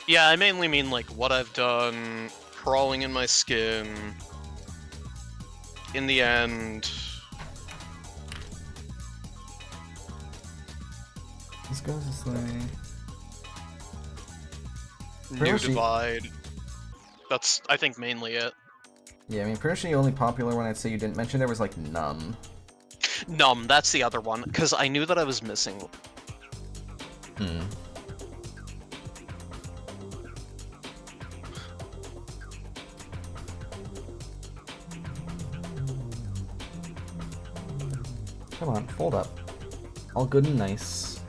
Yeah, I mainly mean like What I've Done, Crawling in My Skin, In the End. This goes this way. New Pretty much the- Divide. That's, I think, mainly it. Yeah, I mean, pretty much the only popular one I'd say you didn't mention there was like Numb. Numb, that's the other one, because I knew that I was missing. Hmm. Come on, hold up. All good and nice.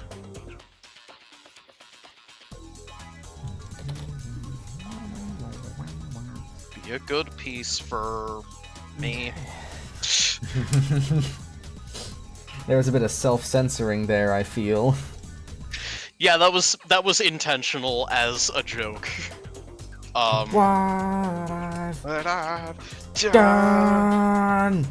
Be a good piece for me. There was a bit of self-censoring there, I feel. Yeah, that was intentional as a joke. What I've But I've done.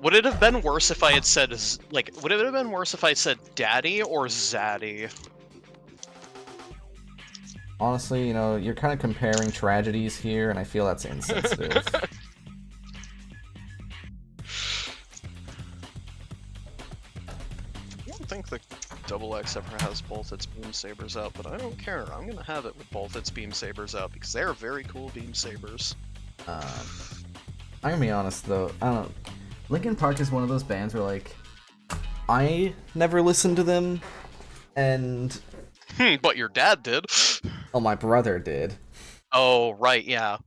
Would it have been worse if I had said would it have been worse if I said daddy or zaddy? Honestly, you know, you're kind of comparing tragedies here, and I feel that's insensitive. I don't think the Double X ever has both its beam sabers out, but I don't care. I'm gonna have it with both its beam sabers out because they're very cool beam sabers. I'm gonna be honest though, I don't know. Linkin Park is one of those bands where, like, I never listened to them, and But your dad did. oh, my brother did. Oh, right, yeah.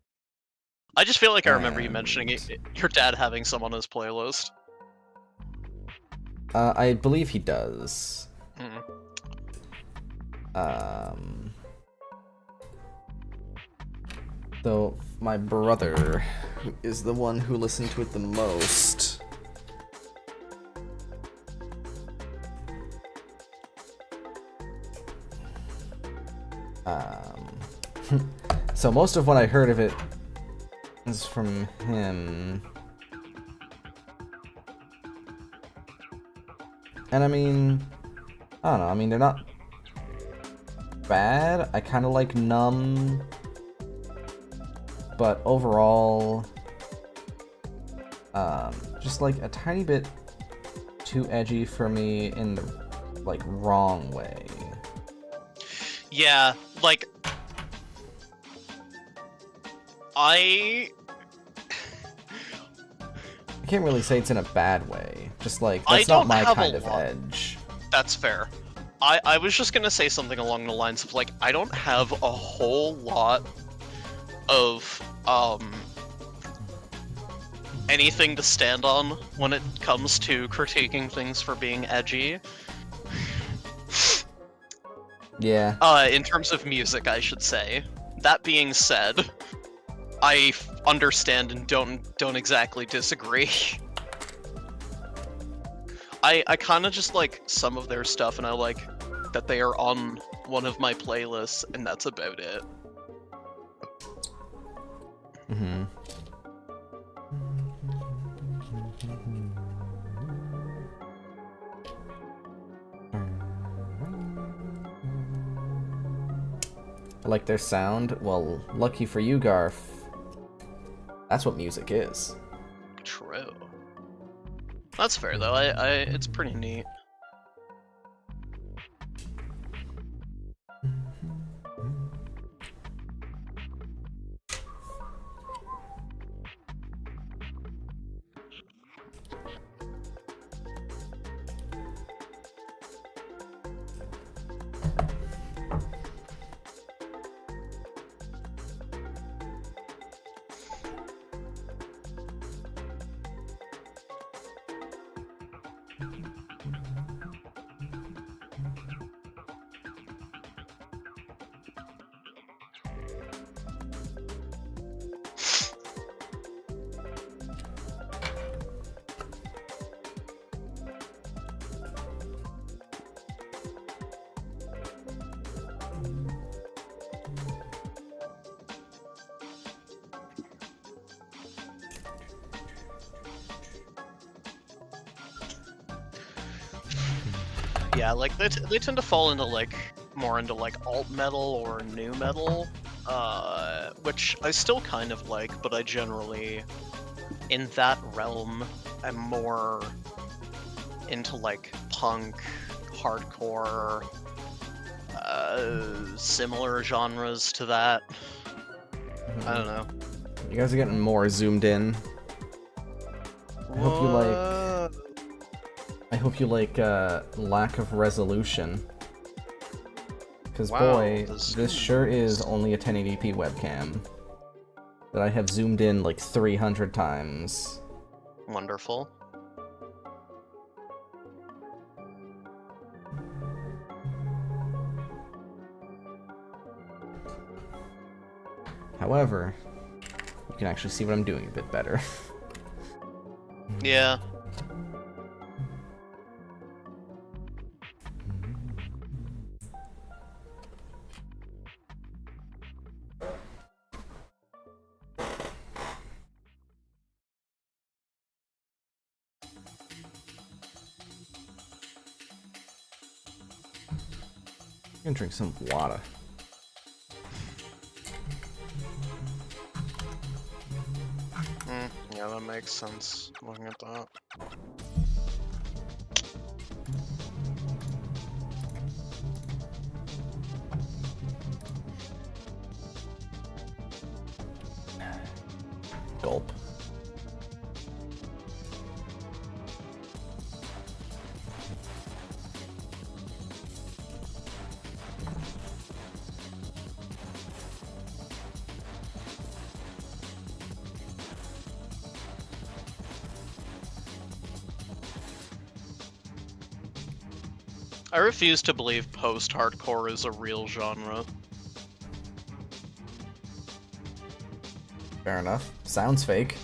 I just feel like I remember you And mentioning your dad having some on his playlist. I believe he does. Mm. Though my brother is the one who listened to it the most. So most of what I heard of it is from him. And I mean, I don't know, I mean, they're not bad. I kind of like Numb. But overall, just like a tiny bit too edgy for me in the, like, wrong way. Yeah, like... I can't really say it's in a bad way. Just like, I that's not don't my have kind a of lot. edge. That's fair. I was just gonna say something along the lines of, like, I don't have a whole lot of, anything to stand on when it comes to critiquing things for being edgy. Yeah. In terms of music, I should say. That being said, I understand and don't exactly disagree. I kind of just like some of their stuff, and I like that they are on one of my playlists, and that's about it. Mm-hmm. I like their sound. Well, lucky for you, Garf. That's what music is. True. That's fair though. It's pretty neat. Yeah, like they tend to fall into like more into like alt metal or new metal, which I still kind of like, but I generally in that realm am more into like punk, hardcore, similar genres to that. I don't know. You guys are getting more zoomed in. I hope you like. I hope you like lack of resolution. Because Wow, boy, this this sure is only a 1080p webcam that I have zoomed in like 300 times. Wonderful. However, you can actually see what I'm doing a bit better. Yeah. I'm gonna drink some water. Yeah, that makes sense, looking at that. Gulp. I refuse to believe post-hardcore is a real genre. Fair enough. Sounds fake.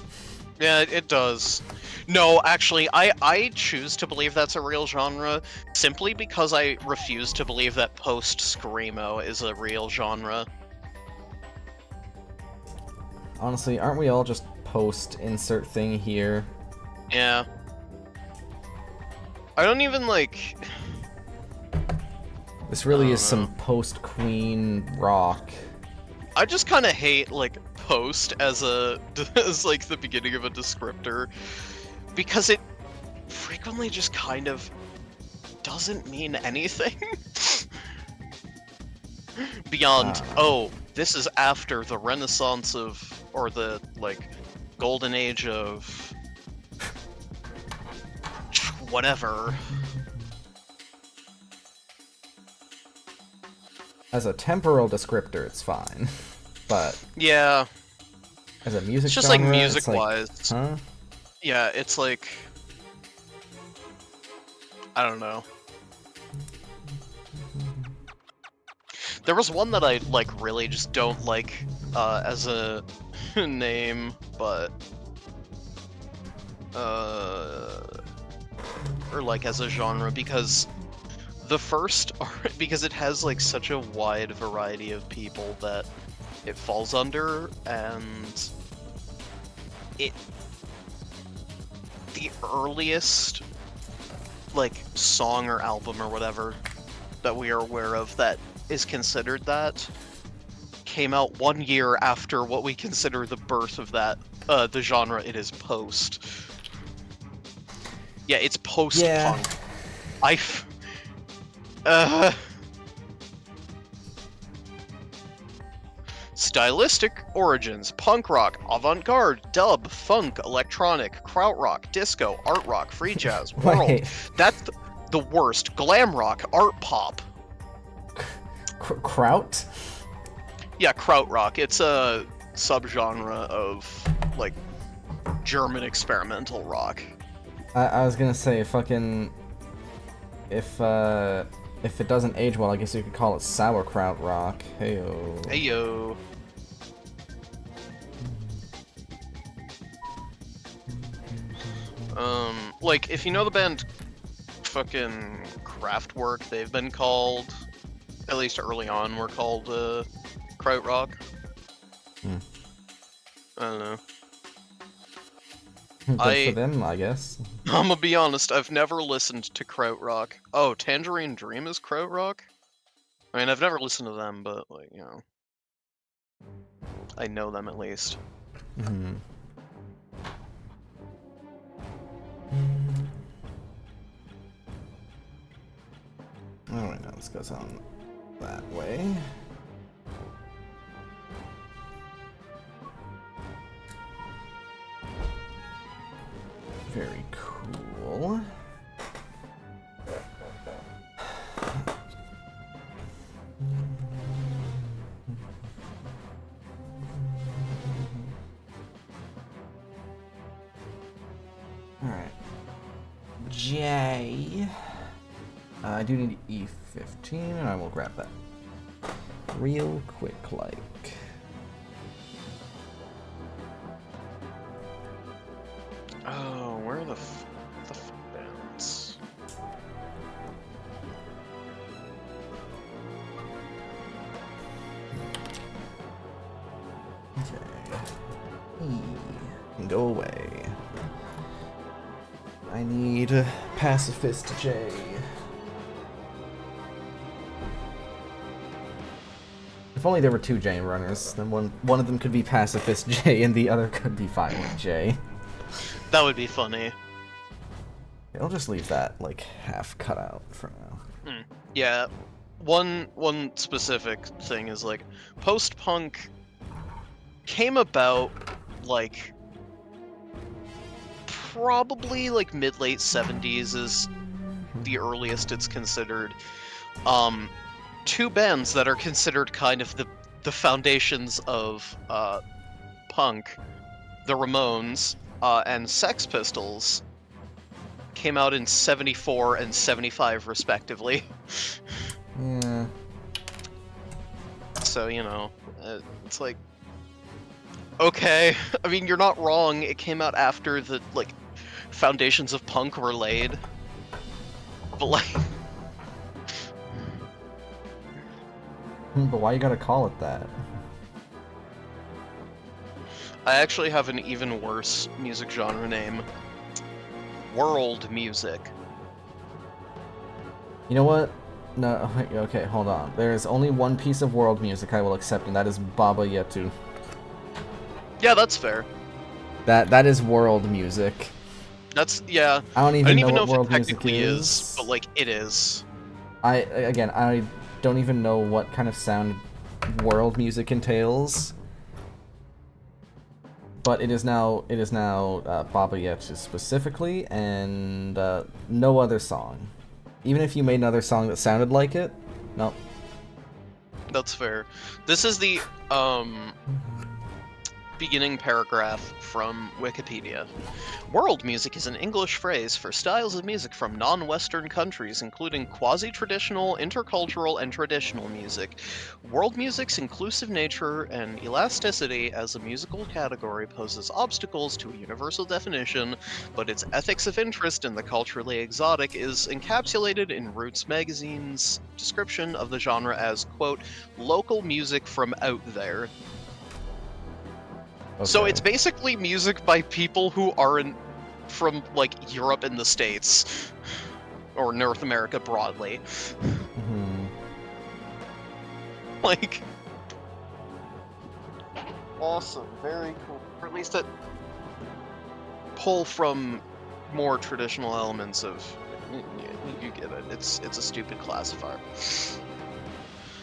Yeah, it does. No, actually, I choose to believe that's a real genre simply because I refuse to believe that post-screamo is a real genre. Honestly, aren't we all just post insert thing here? Yeah. I don't even, like... This really I is don't some post-Queen rock. I just kind of hate, like, post as as, like, the beginning of a descriptor, because it frequently just kind of doesn't mean anything. Beyond, oh, this is after the renaissance of, or the, like, golden age of whatever. As a temporal descriptor, it's fine. But Yeah, as a music it's just genre, like it's like, music-wise. huh? Yeah, it's like, I don't know. There was one that I, like, really just don't like as a name, but or like as a genre, because the first, because it has like such a wide variety of people that it falls under, and the earliest like song or album or whatever that we are aware of that is considered that came out 1 year after what we consider the birth of that the genre. It is post. Yeah, it's post-punk. Yeah. Stylistic origins: punk rock, avant-garde, dub, funk, electronic, krautrock, disco, art rock, free jazz, world. Wait. That's the worst. Glam rock, art pop. Kraut? Yeah, krautrock. It's a subgenre of, like, German experimental rock. I was gonna say, fucking... If it doesn't age well, I guess you could call it sauerkraut rock. Heyo. Heyo. Like, if you know the band fucking Kraftwerk, they've been called, at least early on, were called, krautrock. Hmm. I don't know. Good for them, I guess. I'm gonna be honest, I've never listened to krautrock. Oh, Tangerine Dream is krautrock? I mean, I've never listened to them, but, like, you know, I know them at least. Mm-hmm. Alright, now this goes on that way. Very cool. Alright. J. I do need E15, and I will grab that real quick, like. Okay. Can go away. I need Pacifist J. If only there were 2 J runners, then one of them could be Pacifist J and the other could be Violent J. That would be funny. I'll just leave that like half cut out for now. Yeah. One specific thing is like post-punk came about like probably like mid-late 70s is the earliest it's considered. 2 bands that are considered kind of the foundations of punk, the Ramones and Sex Pistols, came out in 74 and 75 respectively. Yeah. So, you know, it's like, okay, I mean, you're not wrong, it came out after the, like, foundations of punk were laid. But, like... But why you gotta call it that? I actually have an even worse music genre name. World music. You know what? No, okay, hold on. There is only one piece of world music I will accept, and that is Baba Yetu. Yeah, that's fair. That is world music. That's, yeah. I don't even know what if world it music technically is. but, like, it is. I don't even know what kind of sound world music entails. But it is now Baba Yetu specifically, and no other song. Even if you made another song that sounded like it, nope. That's fair. This is the, beginning paragraph from Wikipedia. World music is an English phrase for styles of music from non-Western countries, including quasi-traditional, intercultural, and traditional music. World music's inclusive nature and elasticity as a musical category poses obstacles to a universal definition, but its ethics of interest in the culturally exotic is encapsulated in Roots magazine's description of the genre as, quote, local music from out there. Okay. So it's basically music by people who aren't from, like, Europe and the States. Or North America broadly. Mhm. Like... Awesome, very cool. Or at least that pull from more traditional elements of... You get it. It's a stupid classifier.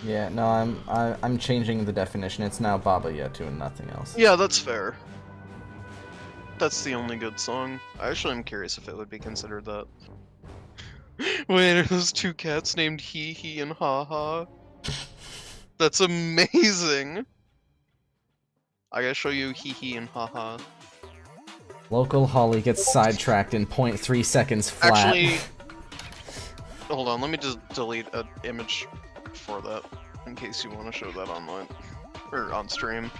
Yeah, no, I'm changing the definition. It's now Baba Yetu and nothing else. Yeah, that's fair. That's the only good song. Actually, I'm curious if it would be considered that. Wait, are those 2 cats named Hee Hee and Ha Ha? That's amazing! I gotta show you Hee Hee and Ha Ha. Local Holly gets sidetracked in 0.3 seconds flat. Actually, hold on, let me just delete an image for that, in case you want to show that online. Or on stream.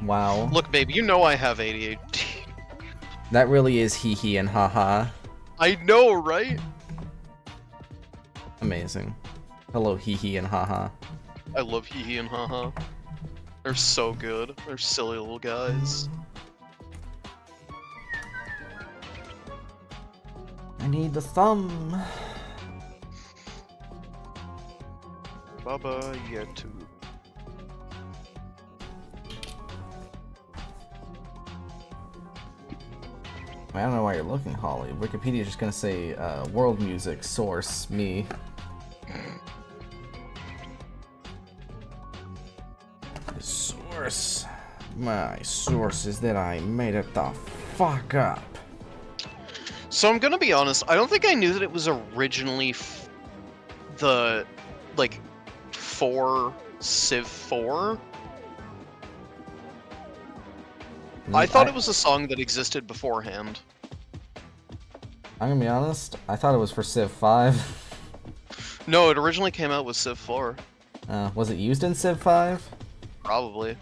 Wow. Look, babe, you know I have ADHD. That really is Hee Hee and Ha Ha. I know, right? Amazing. Hello, Hee Hee and Ha Ha. I love Hee Hee and Ha Ha. They're so good. They're silly little guys. I need the thumb. Baba Yetu. I don't know why you're looking, Holly. Wikipedia's just gonna say, world music, source, me. Source. My source is that I made it the fuck up. So I'm gonna be honest, I don't think I knew that it was originally the, like, 4 Civ 4. I thought it was a song that existed beforehand. I'm gonna be honest, I thought it was for Civ 5. No, it originally came out with Civ 4. Was it used in Civ 5? Probably.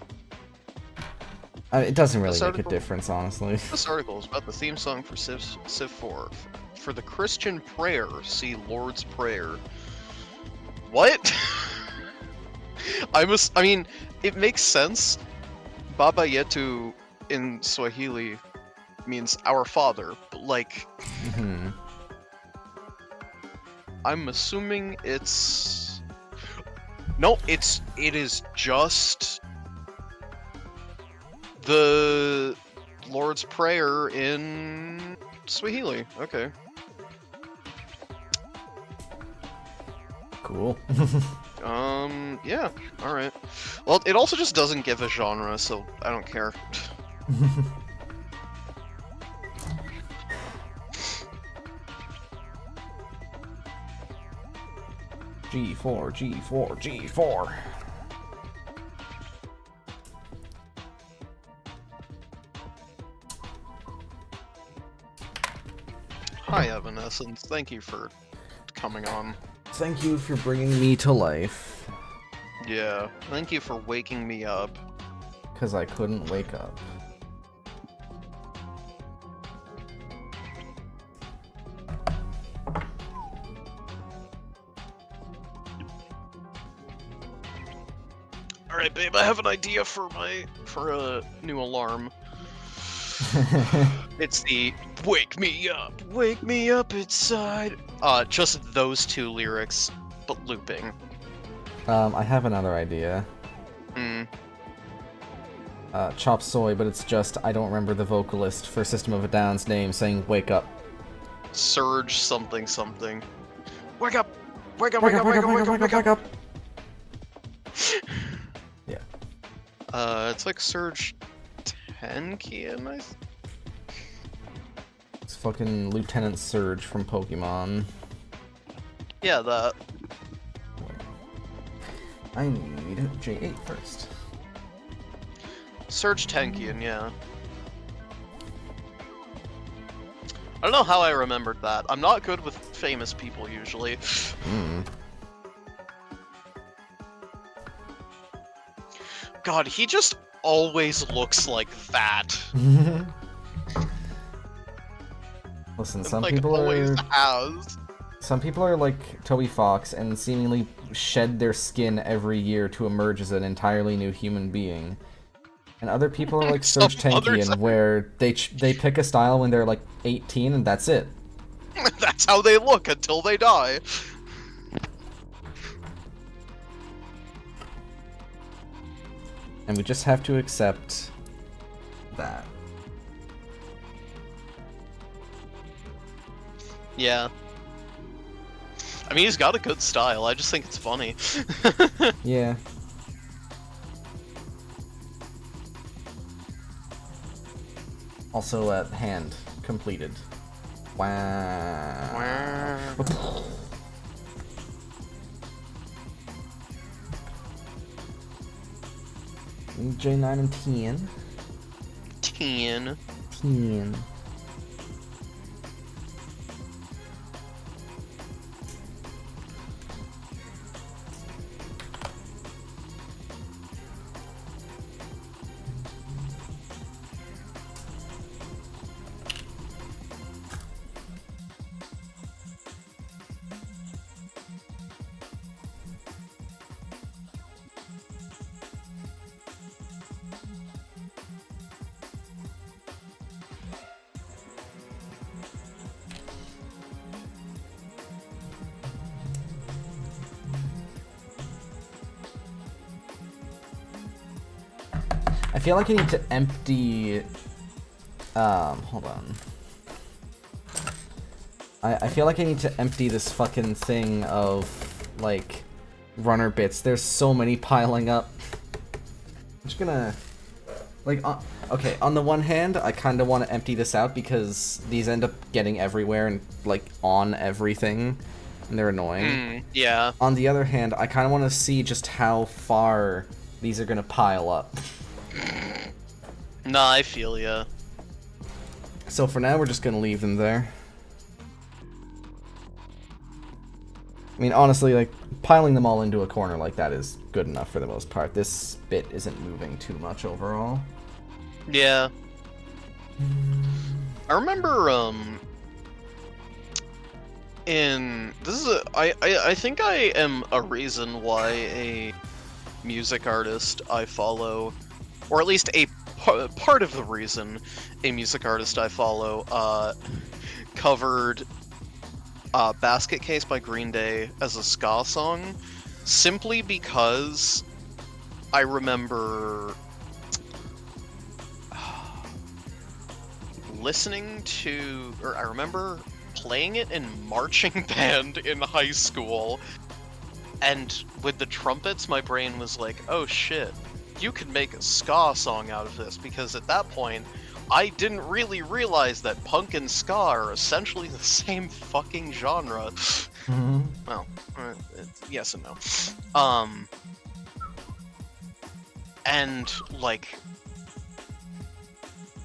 It doesn't really This make a article- difference, honestly. This article is about the theme song for Civ 4. For the Christian prayer, see Lord's Prayer. What? I mean, it makes sense. Baba Yetu in Swahili means our father, but like, I'm assuming it's... No, it is just the Lord's Prayer in Swahili. Okay. Cool. Yeah, alright. Well, it also just doesn't give a genre, so I don't care. G4, G4, G4. Hi, Evanescence. Thank you for coming on. Thank you for bringing me to life. Yeah, thank you for waking me up. Because I couldn't wake up. Alright, babe, I have an idea for a new alarm. It's the wake me up inside. Just those two lyrics, but looping. I have another idea. Chop Soy, but it's just, I don't remember the vocalist for System of a Down's name saying wake up. Surge something something. Wake up! Wake up, wake up, wake up, wake up, wake up! Yeah. It's like Surge Tenkian, I think? It's fucking Lieutenant Surge from Pokemon. Yeah, that. I need J8 first. Surge Tenkian, yeah. I don't know how I remembered that. I'm not good with famous people, usually. God, he just always looks like that. Listen, some people are like Toby Fox and seemingly shed their skin every year to emerge as an entirely new human being. And other people are like Surge Tankian, where they pick a style when they're like 18 and that's it. That's how they look until they die. And we just have to accept that. Yeah. I mean, he's got a good style, I just think it's funny. Yeah. Also, hand completed. Wow. J9 and 10. 10. 10. I feel like I need to empty... hold on. I feel like I need to empty this fucking thing of, like, runner bits. There's so many piling up. I'm just gonna... Like, okay, on the one hand, I kind of want to empty this out because these end up getting everywhere and, like, on everything. And they're annoying. Yeah. On the other hand, I kind of want to see just how far these are gonna pile up. Nah, I feel ya. So for now, we're just gonna leave them there. I mean, honestly, like, piling them all into a corner like that is good enough for the most part. This bit isn't moving too much overall. Yeah. I remember, I think I am a reason why a music artist I follow, or at least a part of the reason a music artist I follow covered Basket Case by Green Day as a ska song, simply because I remember I remember playing it in marching band in high school, and with the trumpets, my brain was like, oh shit, you could make a ska song out of this, because at that point, I didn't really realize that punk and ska are essentially the same fucking genre. Well, yes and no. And, like,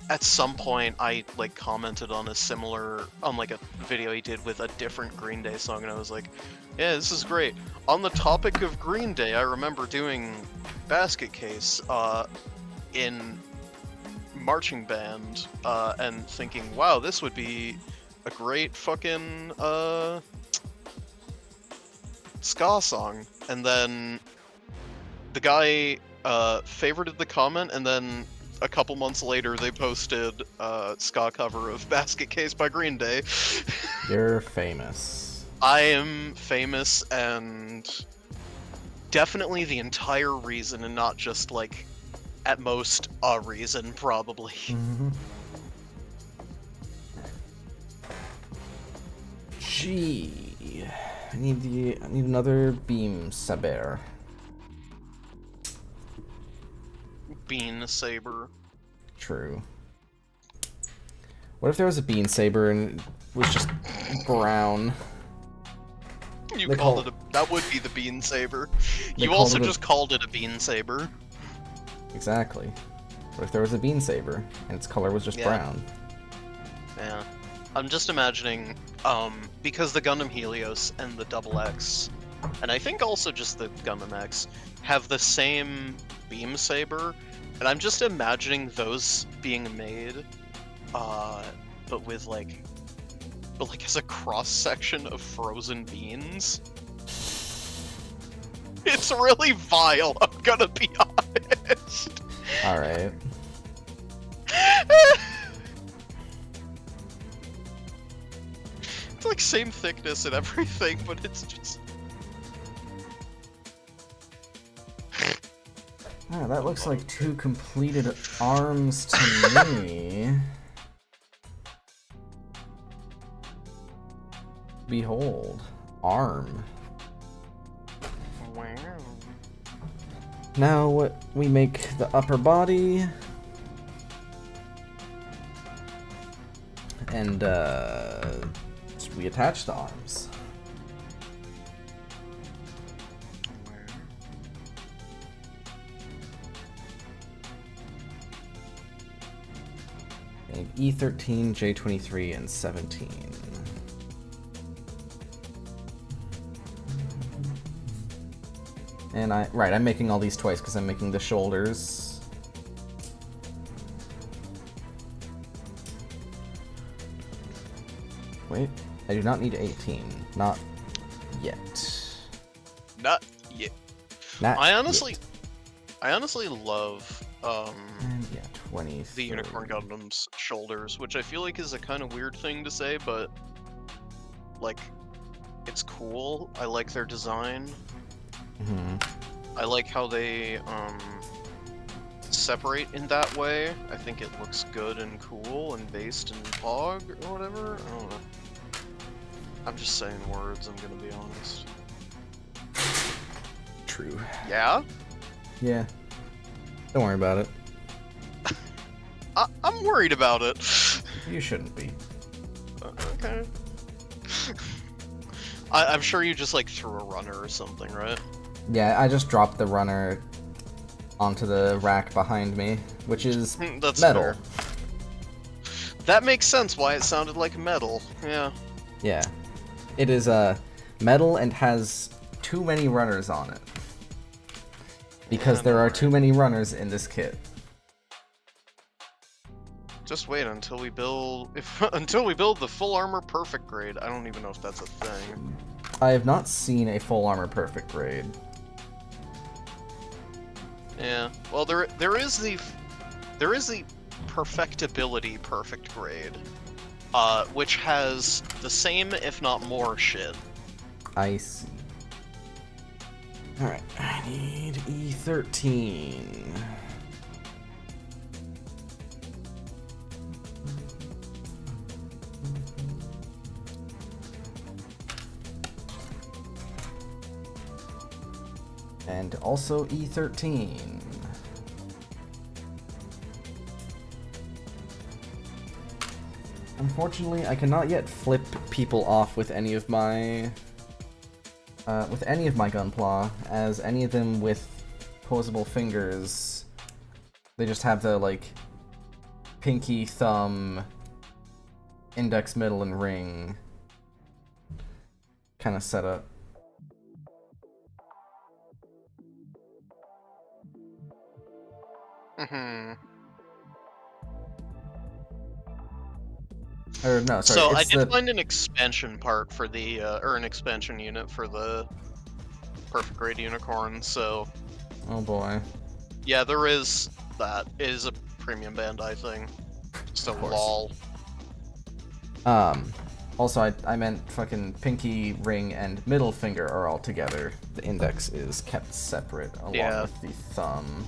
at some point, I, like, commented on like, a video he did with a different Green Day song, and I was like, yeah, this is great. On the topic of Green Day, I remember doing Basket Case, in marching band, and thinking, wow, this would be a great fucking, ska song. And then the guy, favorited the comment, and then a couple months later they posted a ska cover of Basket Case by Green Day. You're famous. I am famous, and definitely the entire reason, and not just, like, at most a reason, probably. Gee, I need another beam saber. Bean Saber. True. What if there was a bean saber and it was just brown? You They called call- it that would be the Bean Saber. They You called also it a- just called it a Bean Saber. Exactly. What if there was a bean saber and its color was just Yeah. brown? Yeah. I'm just imagining, because the Gundam Helios and the Double X, and I think also just the Gundam X, have the same beam saber, and I'm just imagining those being made, but as a cross-section of frozen beans. It's really vile, I'm gonna be honest. Alright. It's like same thickness and everything, but it's just... Ah, that looks like two completed arms to me. Behold, arm. Wow. Now we make the upper body. And we attach the arms. And E13, J23, and 17. And I'm making all these twice because I'm making the shoulders. Wait, I do not need 18. Not yet. Not yet. Not I honestly yet. love And yeah, 20. the Unicorn Gundam's shoulders, which I feel like is a kind of weird thing to say, but like, it's cool. I like their design. I like how they separate in that way. I think it looks good and cool and based in Pog or whatever. I don't know. I'm just saying words, I'm gonna be honest. True. Yeah? Yeah. Don't worry about it. I'm worried about it. You shouldn't be. Okay. I'm sure you just like threw a runner or something, right? Yeah, I just dropped the runner onto the rack behind me, which is That's metal. fair. That makes sense why it sounded like metal. Yeah. Yeah. It is metal and has too many runners on it. Because Yeah, there no are worries. too many runners in this kit. Just wait until we build until we build the full armor perfect grade. I don't even know if that's a thing. I have not seen a full armor perfect grade. Yeah. Well, there is the perfectibility perfect grade, which has the same if not more shit. I see. Alright, I need E13. And also E13. Unfortunately, I cannot yet flip people off with any of my Gunpla, as any of them with posable fingers, they just have the, like, pinky, thumb, index, middle, and ring kind of setup. Mm-hmm. Or no, sorry. So I it's did find an expansion part for the, or an expansion unit for the perfect grade unicorn. So Oh boy. yeah, there is that. It is a premium Bandai thing. So Of course. lol. Also, I meant fucking pinky, ring, and middle finger are all together. The index is kept separate along Yeah. with the thumb.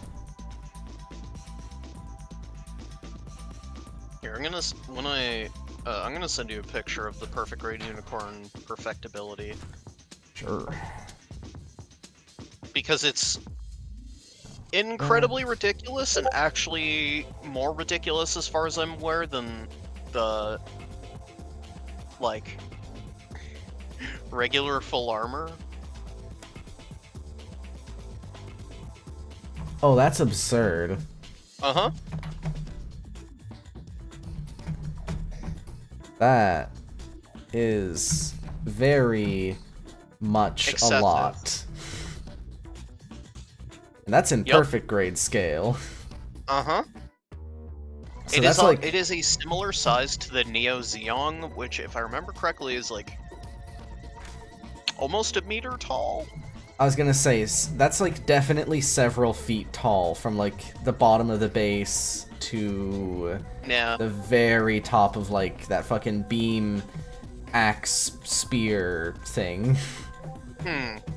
Here, I'm gonna send you a picture of the perfect grade unicorn perfectibility Sure. because it's incredibly ridiculous and actually more ridiculous as far as I'm aware than the like regular full armor. Oh, that's absurd. Uh-huh. That is very much Excessive. a lot. And that's in Yep. perfect grade scale. Uh-huh. So It that's is like it is a similar size to the Neo Zeong, which if I remember correctly is like almost a meter tall. I was gonna say, that's like definitely several feet tall from like the bottom of the base to Yeah. the very top of like that fucking beam axe spear thing.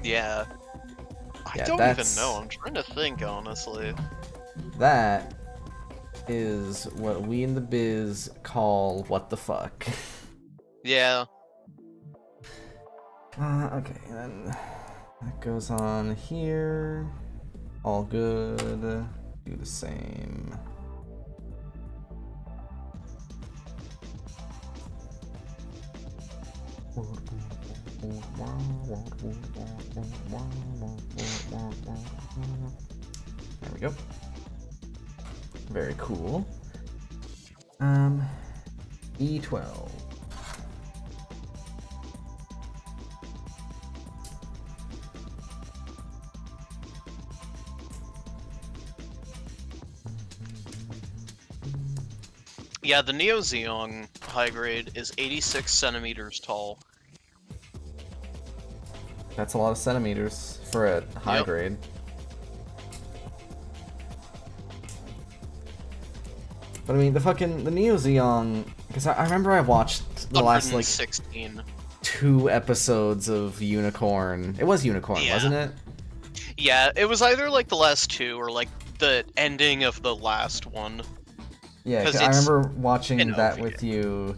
Yeah. I Yeah, don't that's- even know. I'm trying to think, honestly. That is what we in the biz call what the fuck. Yeah. Okay, then that goes on here. All good. Do the same. There we go. Very cool. E12. Yeah, the Neo Zeong high grade is 86 centimeters tall. That's a lot of centimeters for a high Yep. grade. But I mean, the Neo Zeong, because I remember I watched the last like 116. 2 episodes of Unicorn. It was Unicorn, Yeah. wasn't it? Yeah, it was either like the last 2 or like the ending of the last one. Yeah, 'Cause I it's remember watching an that OVA. with you,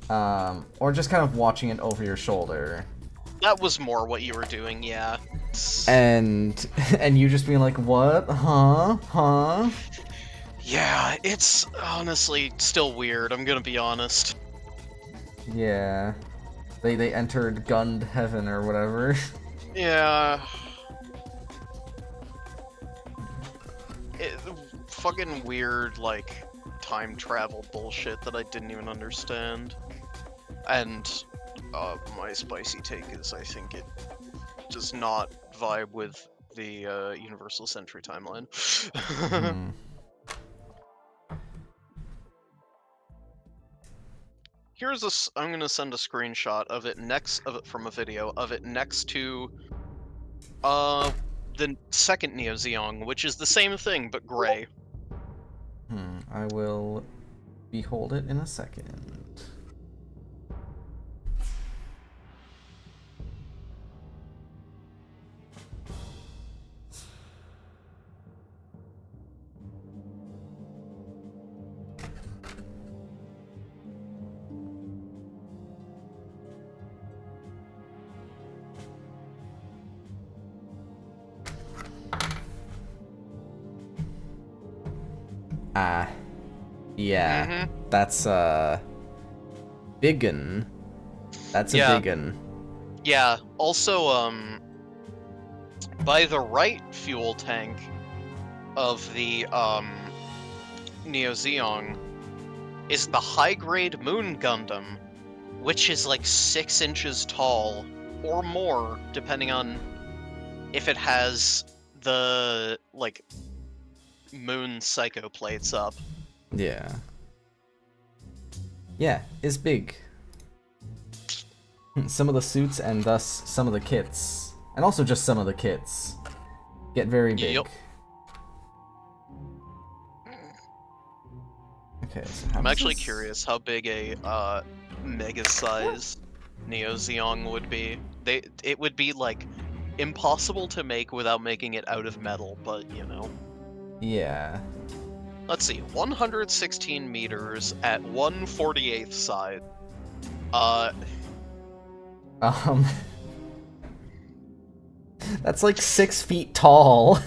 or just kind of watching it over your shoulder, That was more what you were doing, yeah. and you just being like, "What? Huh? Yeah, it's honestly still weird, I'm gonna be honest. Yeah, they entered Gund Heaven or whatever." Yeah. Fucking weird, like, time travel bullshit that I didn't even understand. And, my spicy take is I think it does not vibe with the, Universal Century timeline. Hmm. here's I'm gonna send a screenshot of it from a video of it next to the second Neo Zeong, which is the same thing but gray. I will behold it in a second. Yeah, that's biggin. That's a biggin. Yeah. Also, by the right fuel tank of the Neo Zeong is the high-grade Moon Gundam, which is like 6 inches tall or more, depending on if it has the like moon psycho plates up. Yeah. Yeah, is big. Some of the suits and thus some of the kits, and also just some of the kits, get very big. Yep. Okay, so how I'm does actually this- curious how big a mega-size Neo Zeong would be. It would be like impossible to make without making it out of metal, but you know. Yeah. Let's see, 116 meters at 1/48th side. That's like 6 feet tall.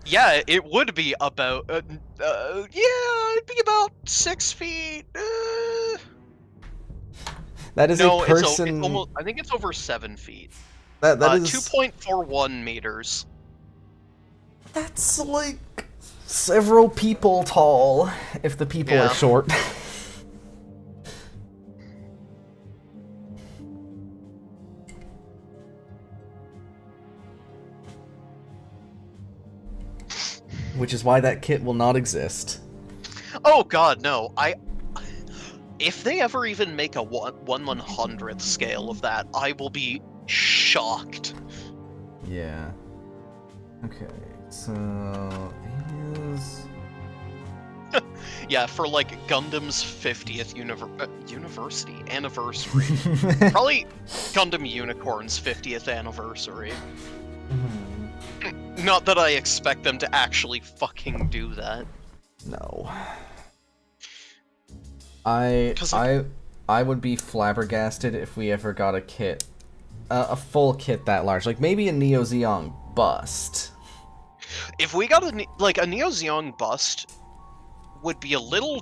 Yeah, it would be about, yeah, it'd be about 6 feet. That is No, a person. it's almost, I think it's over 7 feet. That is 2.41 meters. That's like several people tall if the people Yeah. are short. Which is why that kit will not exist. Oh god, no. If they ever even make a 1/100th scale of that, I will be shocked. Yeah. Okay, so these. Yeah, for like Gundam's 50th anniversary. Probably Gundam Unicorn's 50th anniversary. Not that I expect them to actually fucking do that. No. I would be flabbergasted if we ever got a kit, a full kit that large. Like maybe a Neo Zeong bust. If we got a Neo Zeong bust, would be a little.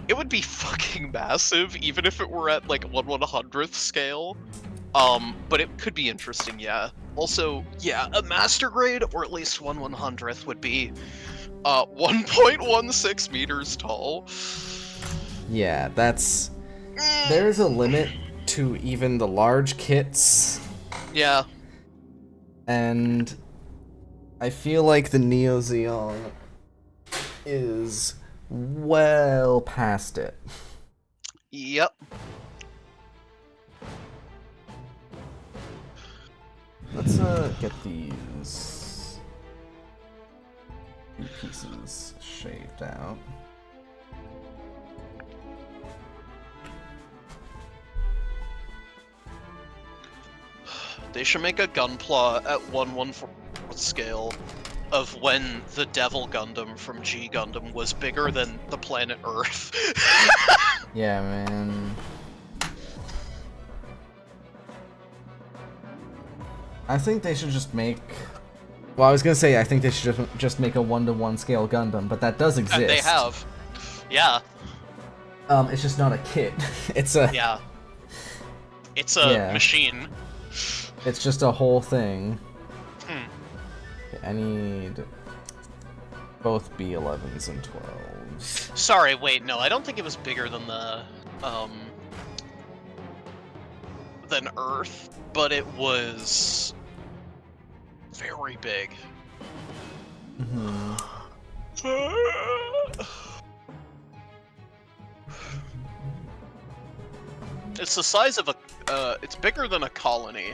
It would be fucking massive, even if it were at like 1/100th scale. But it could be interesting, yeah. Also, yeah, a master grade, or at least 1/100th, would be 1.16 meters tall. Yeah, that's. There's a limit to even the large kits, Yeah. and I feel like the Neo Zeong is well past it. Yep. Let's get these two pieces shaved out. They should make a Gunpla at 1/1/4 scale of when the Devil Gundam from G Gundam was bigger than the planet Earth. Yeah, man. I think they should just make. Well, I was gonna say I think they should just make a 1-to-1 scale Gundam, but that does exist. And they have. Yeah. It's just not a kit. It's a. Yeah. It's a Yeah. machine. It's just a whole thing. Hmm. Okay, I need both B11s and 12s. Sorry, wait, no, I don't think it was bigger than than Earth, but it was very big. It's the size of a. It's bigger than a colony.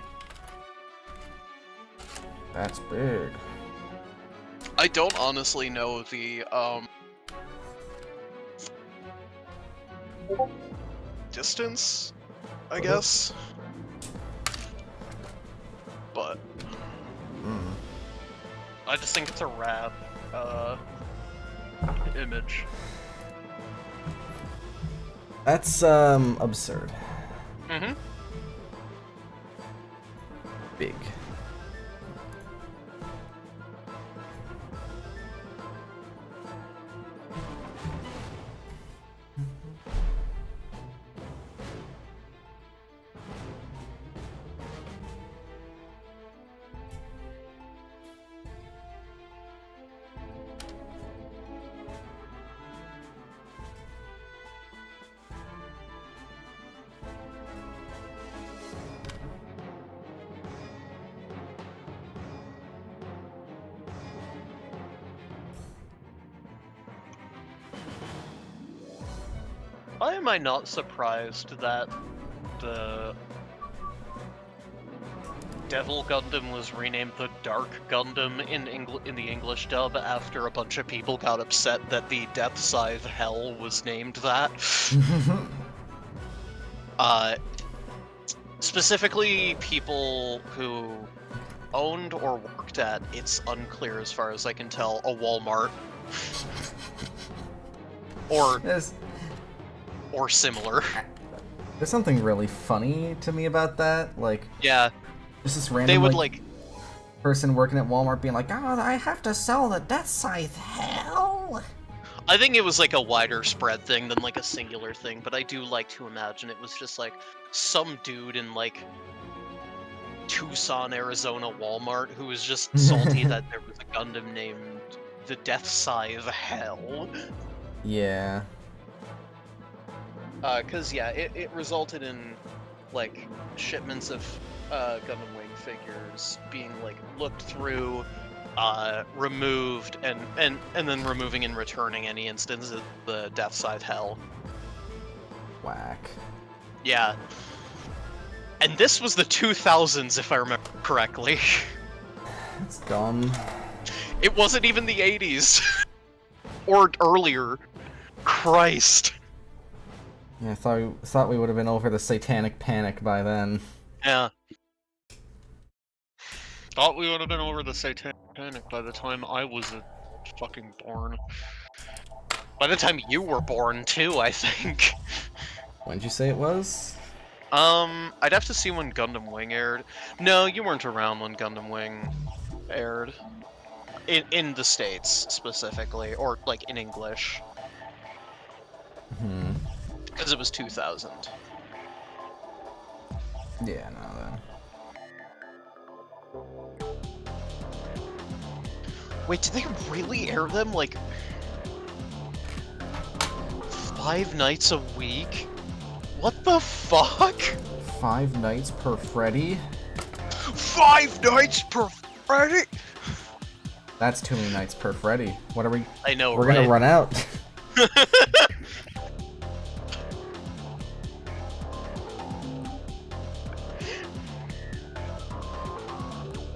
That's big. I don't honestly know the distance, I guess. But I just think it's a rad image. That's absurd. Mm-hmm. Big. Why am I not surprised that the Devil Gundam was renamed the Dark Gundam in the English dub after a bunch of people got upset that the Death Scythe Hell was named that? Specifically people who owned or worked at, it's unclear as far as I can tell, a Walmart. Or similar. There's something really funny to me about that. Like, Yeah, just this random they would like person working at Walmart being like, "Oh, I have to sell the Death Scythe hell." I think it was like a wider spread thing than like a singular thing, but I do like to imagine it was just like some dude in like Tucson, Arizona Walmart who was just salty that there was a Gundam named the Death Scythe Hell. Yeah. Cause yeah, it resulted in like shipments of Gundam Wing figures being like looked through, removed, and then removing and returning any instance of the Death Scythe Hell. Whack. Yeah. And this was the 2000s, if I remember correctly. It's dumb. It wasn't even the 80s. Or earlier. Christ. Yeah, I thought we would have been over the satanic panic by then. Yeah. Thought we would have been over the satanic panic by the time I was fucking born. By the time you were born, too, I think. When'd you say it was? I'd have to see when Gundam Wing aired. No, you weren't around when Gundam Wing aired. In the States, specifically. Or, like, in English. Because it was 2000. Yeah, no, then. Wait, did they really air them, like, 5 nights a week? What the fuck? 5 nights per Freddy? 5 nights per Friday? That's too many nights per Freddy. What are we? I know, We're right? gonna run out.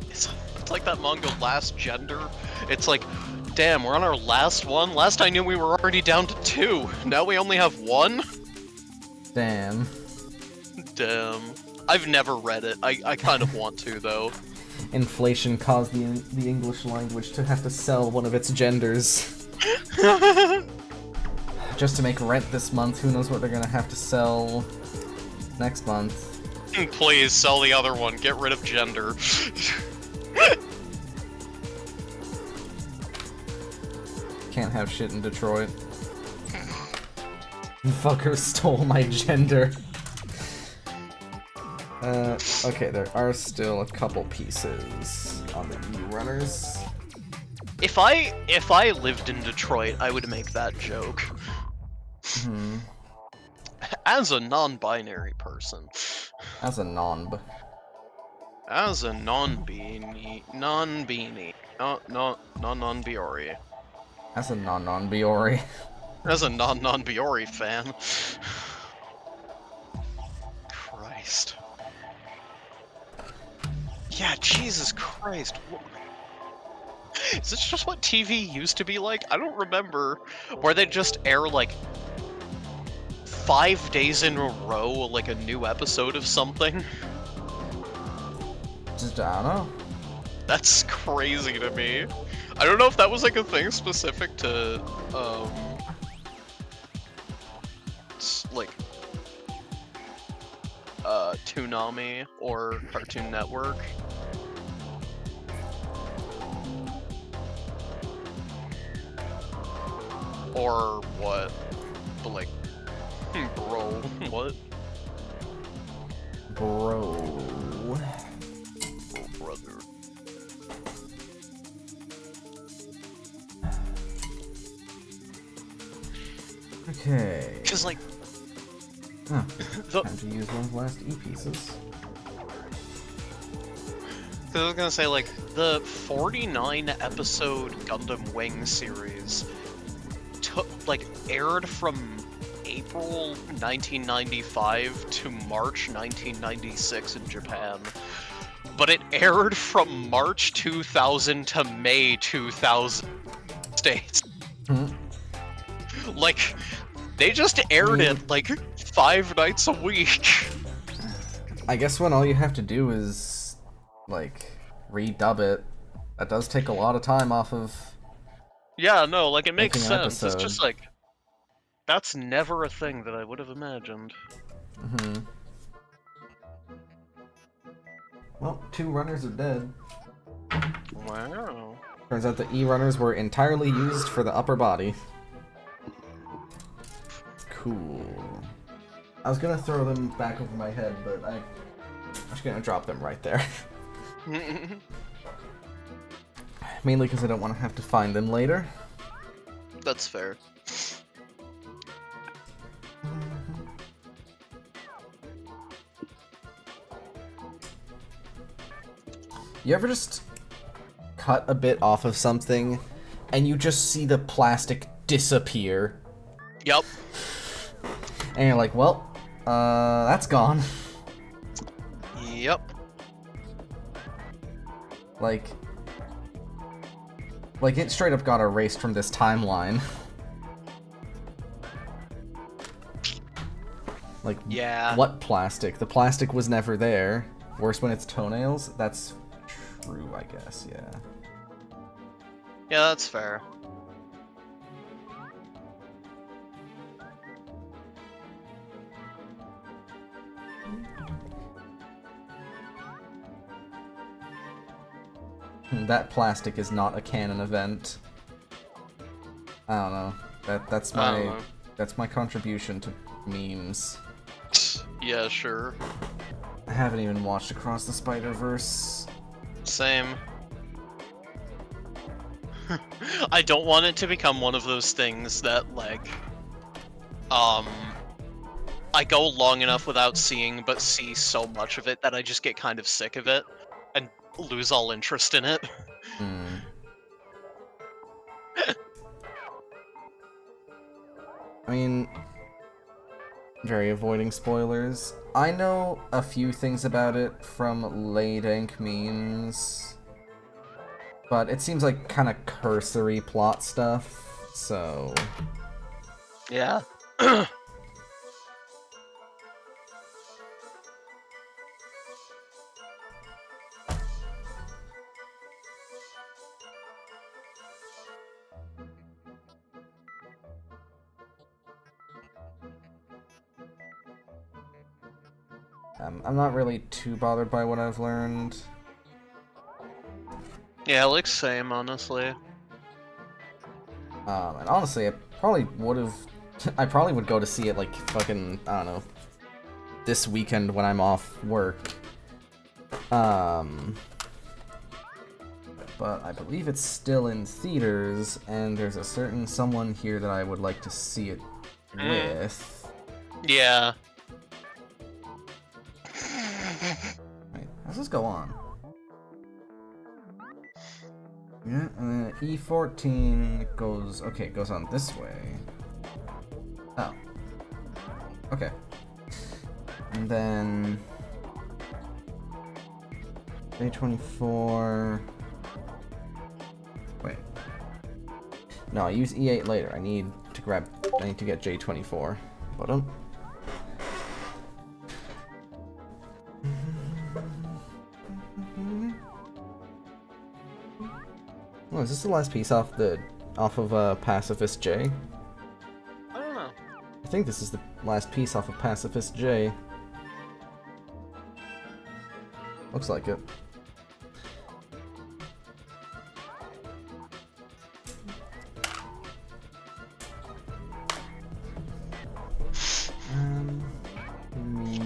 It's like that manga Last Gender. It's like, damn, we're on our last one? Last I knew we were already down to 2. Now we only have 1? Damn. Damn. I've never read it. I kind of want to, though. Inflation caused the English language to have to sell one of its genders. Just to make rent this month, who knows what they're gonna have to sell next month. Please, sell the other one. Get rid of gender. Can't have shit in Detroit. Fucker stole my gender. Okay, there are still a couple pieces on the E-runners. If I lived in Detroit, I would make that joke. As a non-binary person. As a non-b. As a non-beanie, non-Biori. As a non-non-Biori. As a non-Biori fan. Christ. Yeah, Jesus Christ. Is this just what TV used to be like? I don't remember. Where they just air, like, 5 days in a row, like, a new episode of something? Just, I don't know. That's crazy to me. I don't know if that was, like, a thing specific to, like, Toonami or Cartoon Network. Or what? But like, bro, what? Bro. Brother. Okay. Cause like, Huh. the, Time to use one of the last E-pieces. I was gonna say like the 49 episode Gundam Wing series like aired from April 1995 to March 1996 in Japan. But it aired from March 2000 to May 2000 States. Like, they just aired it like 5 nights a week. I guess when all you have to do is, like, redub it, that does take a lot of time off of... Yeah, no, like, it makes Making an sense. It's episode. just like, that's never a thing that I would have imagined. Well, 2 runners are dead. Wow. Turns out the E-runners were entirely used for the upper body. Cool. I was gonna throw them back over my head, but I'm just gonna drop them right there. Mainly because I don't want to have to find them later. That's fair. You ever just cut a bit off of something and you just see the plastic disappear? Yep. And you're like, well, that's gone. Yep. Like it straight up got erased from this timeline. Like, Yeah. what plastic? The plastic was never there. Worse when it's toenails? That's true, I guess, yeah. Yeah, that's fair. That plastic is not a canon event. I don't know. That's I don't my know. that's my contribution to memes. Yeah, sure. I haven't even watched Across the Spider-Verse. Same. I don't want it to become one of those things that, like, I go long enough without seeing, but see so much of it that I just get kind of sick of it, and lose all interest in it. I mean, very avoiding spoilers. I know a few things about it from late ink memes, but it seems like kind of cursory plot stuff, so... Yeah. I'm not really too bothered by what I've learned. Yeah, like same, honestly. And honestly, I probably would have... I probably would go to see it, like, fucking, I don't know, this weekend when I'm off work. But I believe it's still in theaters, and there's a certain someone here that I would like to see it with. Yeah. Wait, how's this go on? Yeah, and then E14 goes... Okay, it goes on this way. Oh. Okay. And then... J24. Wait. No, I use E8 later. I need to get J24. Hold on. Oh, is this the last piece off of Pacifist J? I don't know. I think this is the last piece off of Pacifist J. Looks like it.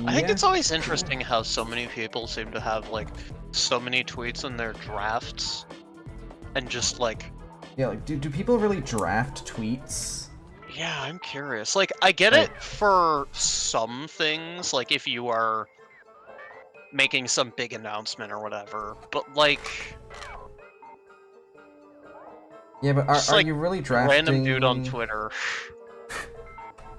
I think Yeah. it's always interesting how so many people seem to have like so many tweets in their drafts, and just like, Yeah, like, do people really draft tweets? yeah, I'm curious. Like, I get it for some things, like if you are making some big announcement or whatever, but like, Yeah, but just, are like, you really drafting... random dude on Twitter.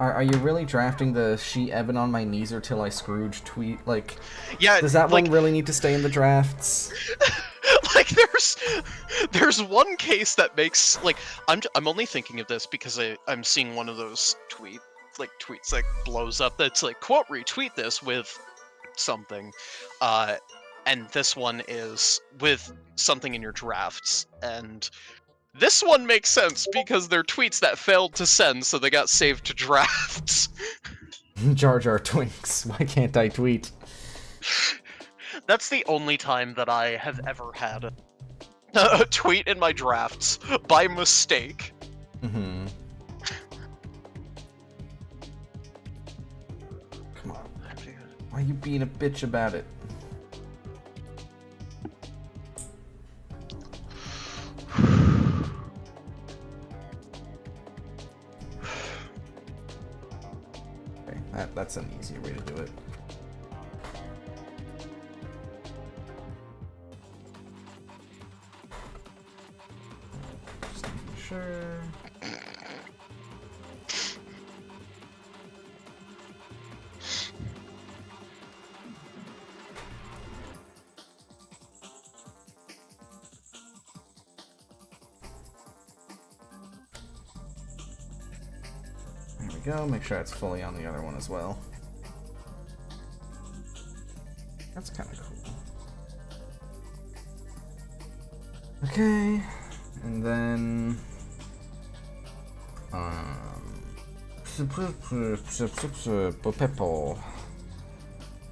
Are you really drafting the "She Evan on my knees or till I Scrooge" tweet? Like, Yeah, does that like, one really need to stay in the drafts? like there's one case that makes like I'm only thinking of this because I'm seeing one of those tweets that blows up that's like, quote, retweet this with something, and this one is with something in your drafts, and this one makes sense because they're tweets that failed to send, so they got saved to drafts. Jar Jar Twinks. Why can't I tweet? That's the only time that I have ever had a tweet in my drafts by mistake. Mm-hmm. Come on. Why are you being a bitch about it? Okay, that's an easier way to do it. Just making sure. There we go. Make sure it's fully on the other one as well. That's kind of cool. Okay, and then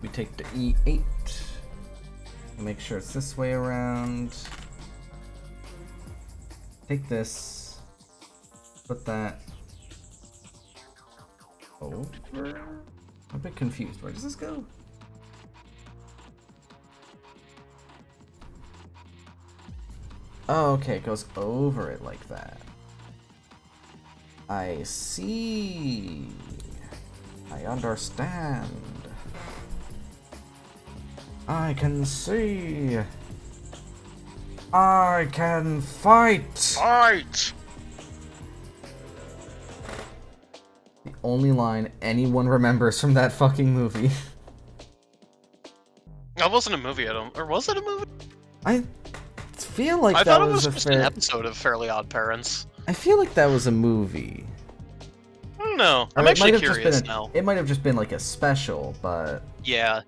we take the E8. Make sure it's this way around. Take this. Put that over. I'm a bit confused. Where does this go? Oh, okay, it goes over it like that. I see. I understand. I can see. I can fight. Fight! The only line anyone remembers from that fucking movie. That wasn't a movie, or was it a movie? I feel like I that thought it was was a just an episode of Fairly Odd Parents. I feel like that was a movie. I don't know. Or I'm it actually might have just curious been now. It might have just been like a special, but Yeah.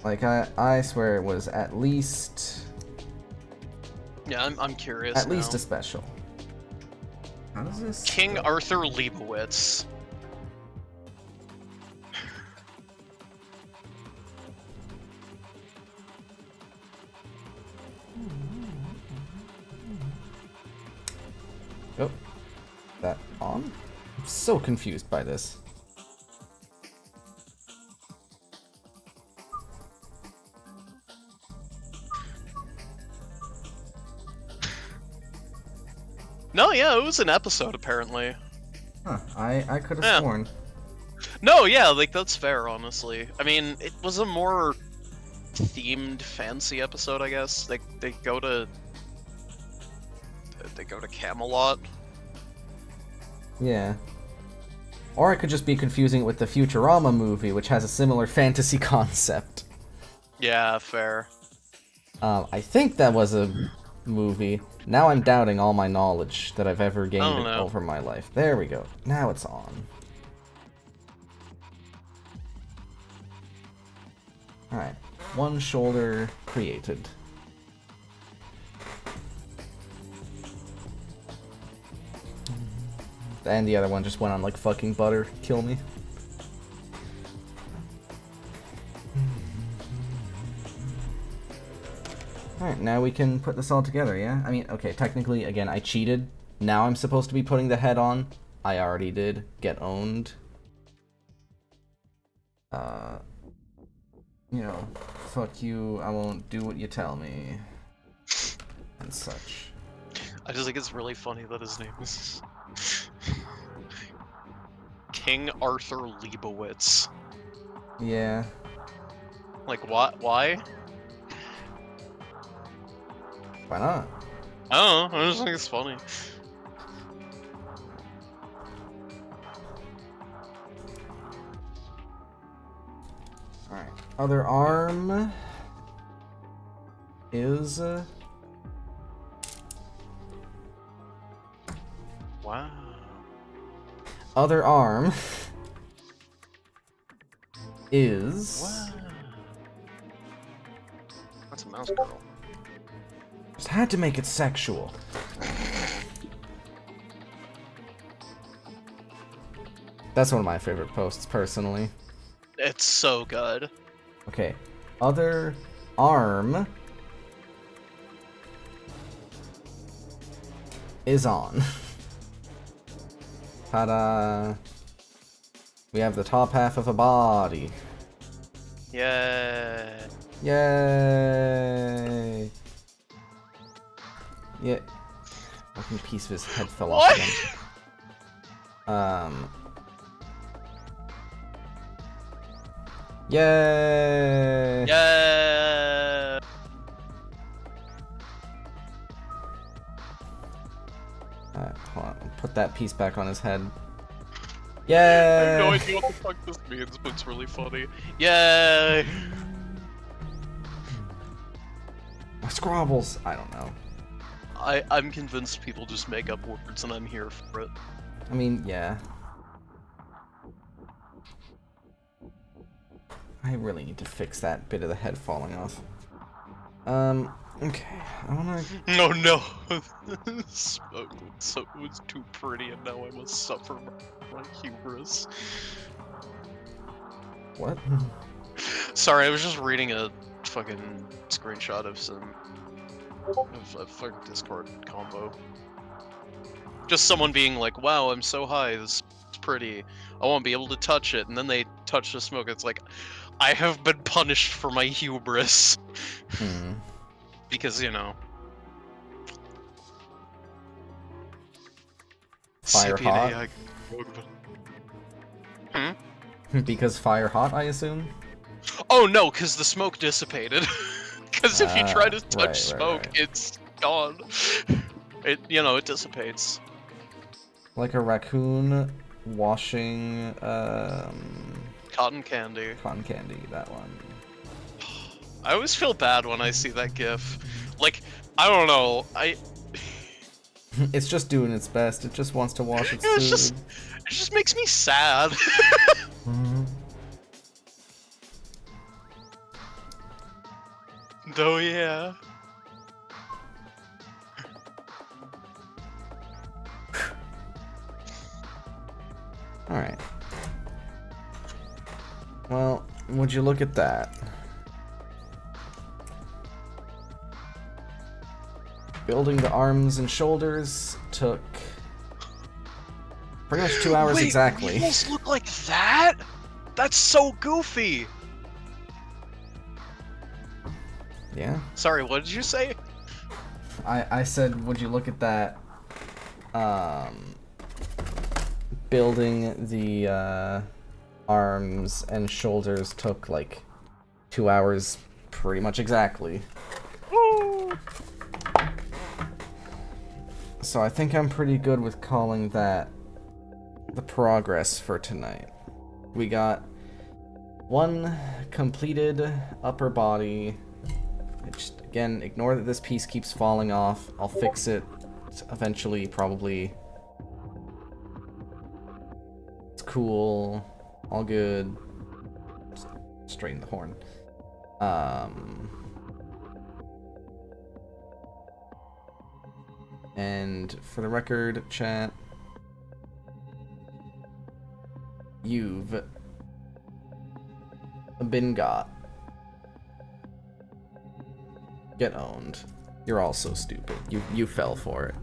like I swear it was at least Yeah, I'm curious at now. least a special. How does this King go? Arthur Leibowitz. Oh, that on? I'm so confused by this. No, yeah, it was an episode apparently. Huh, I could have Yeah. sworn. No, yeah, like that's fair, honestly. I mean, it was a more themed, fancy episode, I guess. They go to Camelot. Yeah. Or I could just be confusing it with the Futurama movie, which has a similar fantasy concept. Yeah, fair. I think that was a movie. Now I'm doubting all my knowledge that I've ever gained don't know. over my life. There we go. Now it's on. Alright. One shoulder created. And the other one just went on like fucking butter. Kill me. Alright, now we can put this all together, yeah? I mean, okay, technically, again, I cheated. Now I'm supposed to be putting the head on. I already did. Get owned. You know, fuck you, I won't do what you tell me. And such. I just think it's really funny that his name is King Arthur Leibowitz. Yeah. Like, what? Why? Why not? I don't know. I just think it's funny. Alright. Other arm is Wow. other arm is Wow. That's a mouse girl. just had to make it sexual. That's one of my favorite posts, personally. It's so good. Okay. Other arm is on. Ta-da! We have the top half of a body. Yeah. Yay! Yeah. Fucking piece of his head fell off What? again. Yay! Yeah. Hold on. Put that piece back on his head. I have no Yay! idea what the fuck this means, but it's really funny. Yay! Scrabbles. I don't know. I'm convinced people just make up words and I'm here for it. I mean, yeah. I really need to fix that bit of the head falling off. Okay. I wanna... No, no. Smoke was too pretty and now I must suffer my hubris. What? Sorry, I was just reading a fucking screenshot of some... of a fucking Discord combo. Just someone being like, wow, I'm so high, this is pretty. I won't be able to touch it, and then they touch the smoke. It's like, I have been punished for my hubris. Hmm. Because, you know... Fire hot? Hmm? Because fire hot, I assume? Oh no, because the smoke dissipated. Because if you try to touch right, smoke, right. it's gone. It, you know, it dissipates. Like a raccoon washing, Cotton candy. cotton candy, that one. I always feel bad when I see that gif. Like, I don't know, It's just doing its best. It just wants to wash its It's food. just- it just makes me sad. Mhm. Though, yeah. Alright. Well, would you look at that? Building the arms and shoulders took pretty much 2 hours Wait, exactly. wheels look like that? That's so goofy. Yeah. Sorry, what did you say? I said, would you look at that? Building the arms and shoulders took like 2 hours pretty much exactly. So I think I'm pretty good with calling that the progress for tonight. We got One completed upper body. Just, again, ignore that this piece keeps falling off. I'll fix it eventually, probably. It's cool. All good. Just straighten the horn. And for the record, chat, you've been got. Get owned. You're all so stupid. You fell for it.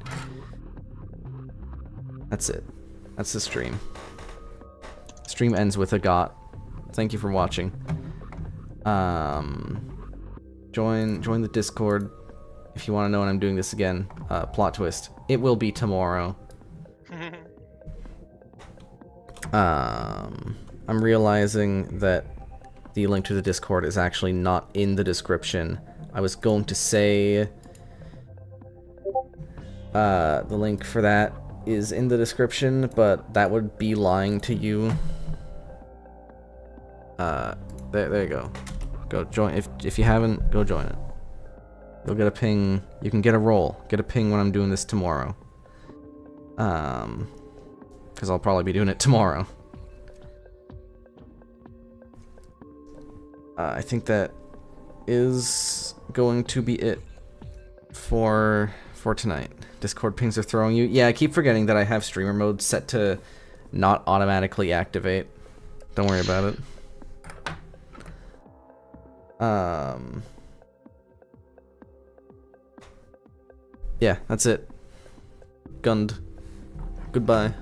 That's it. That's the stream. Stream ends with a got. Thank you for watching. Join the Discord if you want to know when I'm doing this again. Plot twist. It will be tomorrow. I'm realizing that the link to the Discord is actually not in the description. I was going to say the link for that is in the description, but that would be lying to you. There you go. Go join. If you haven't, go join it. You'll get a ping. You can get a roll. Get a ping when I'm doing this tomorrow. Because I'll probably be doing it tomorrow. I think that is going to be it for tonight. Discord pings are throwing you. Yeah, I keep forgetting that I have streamer mode set to not automatically activate. Don't worry about it. Yeah, that's it. Gund. Goodbye.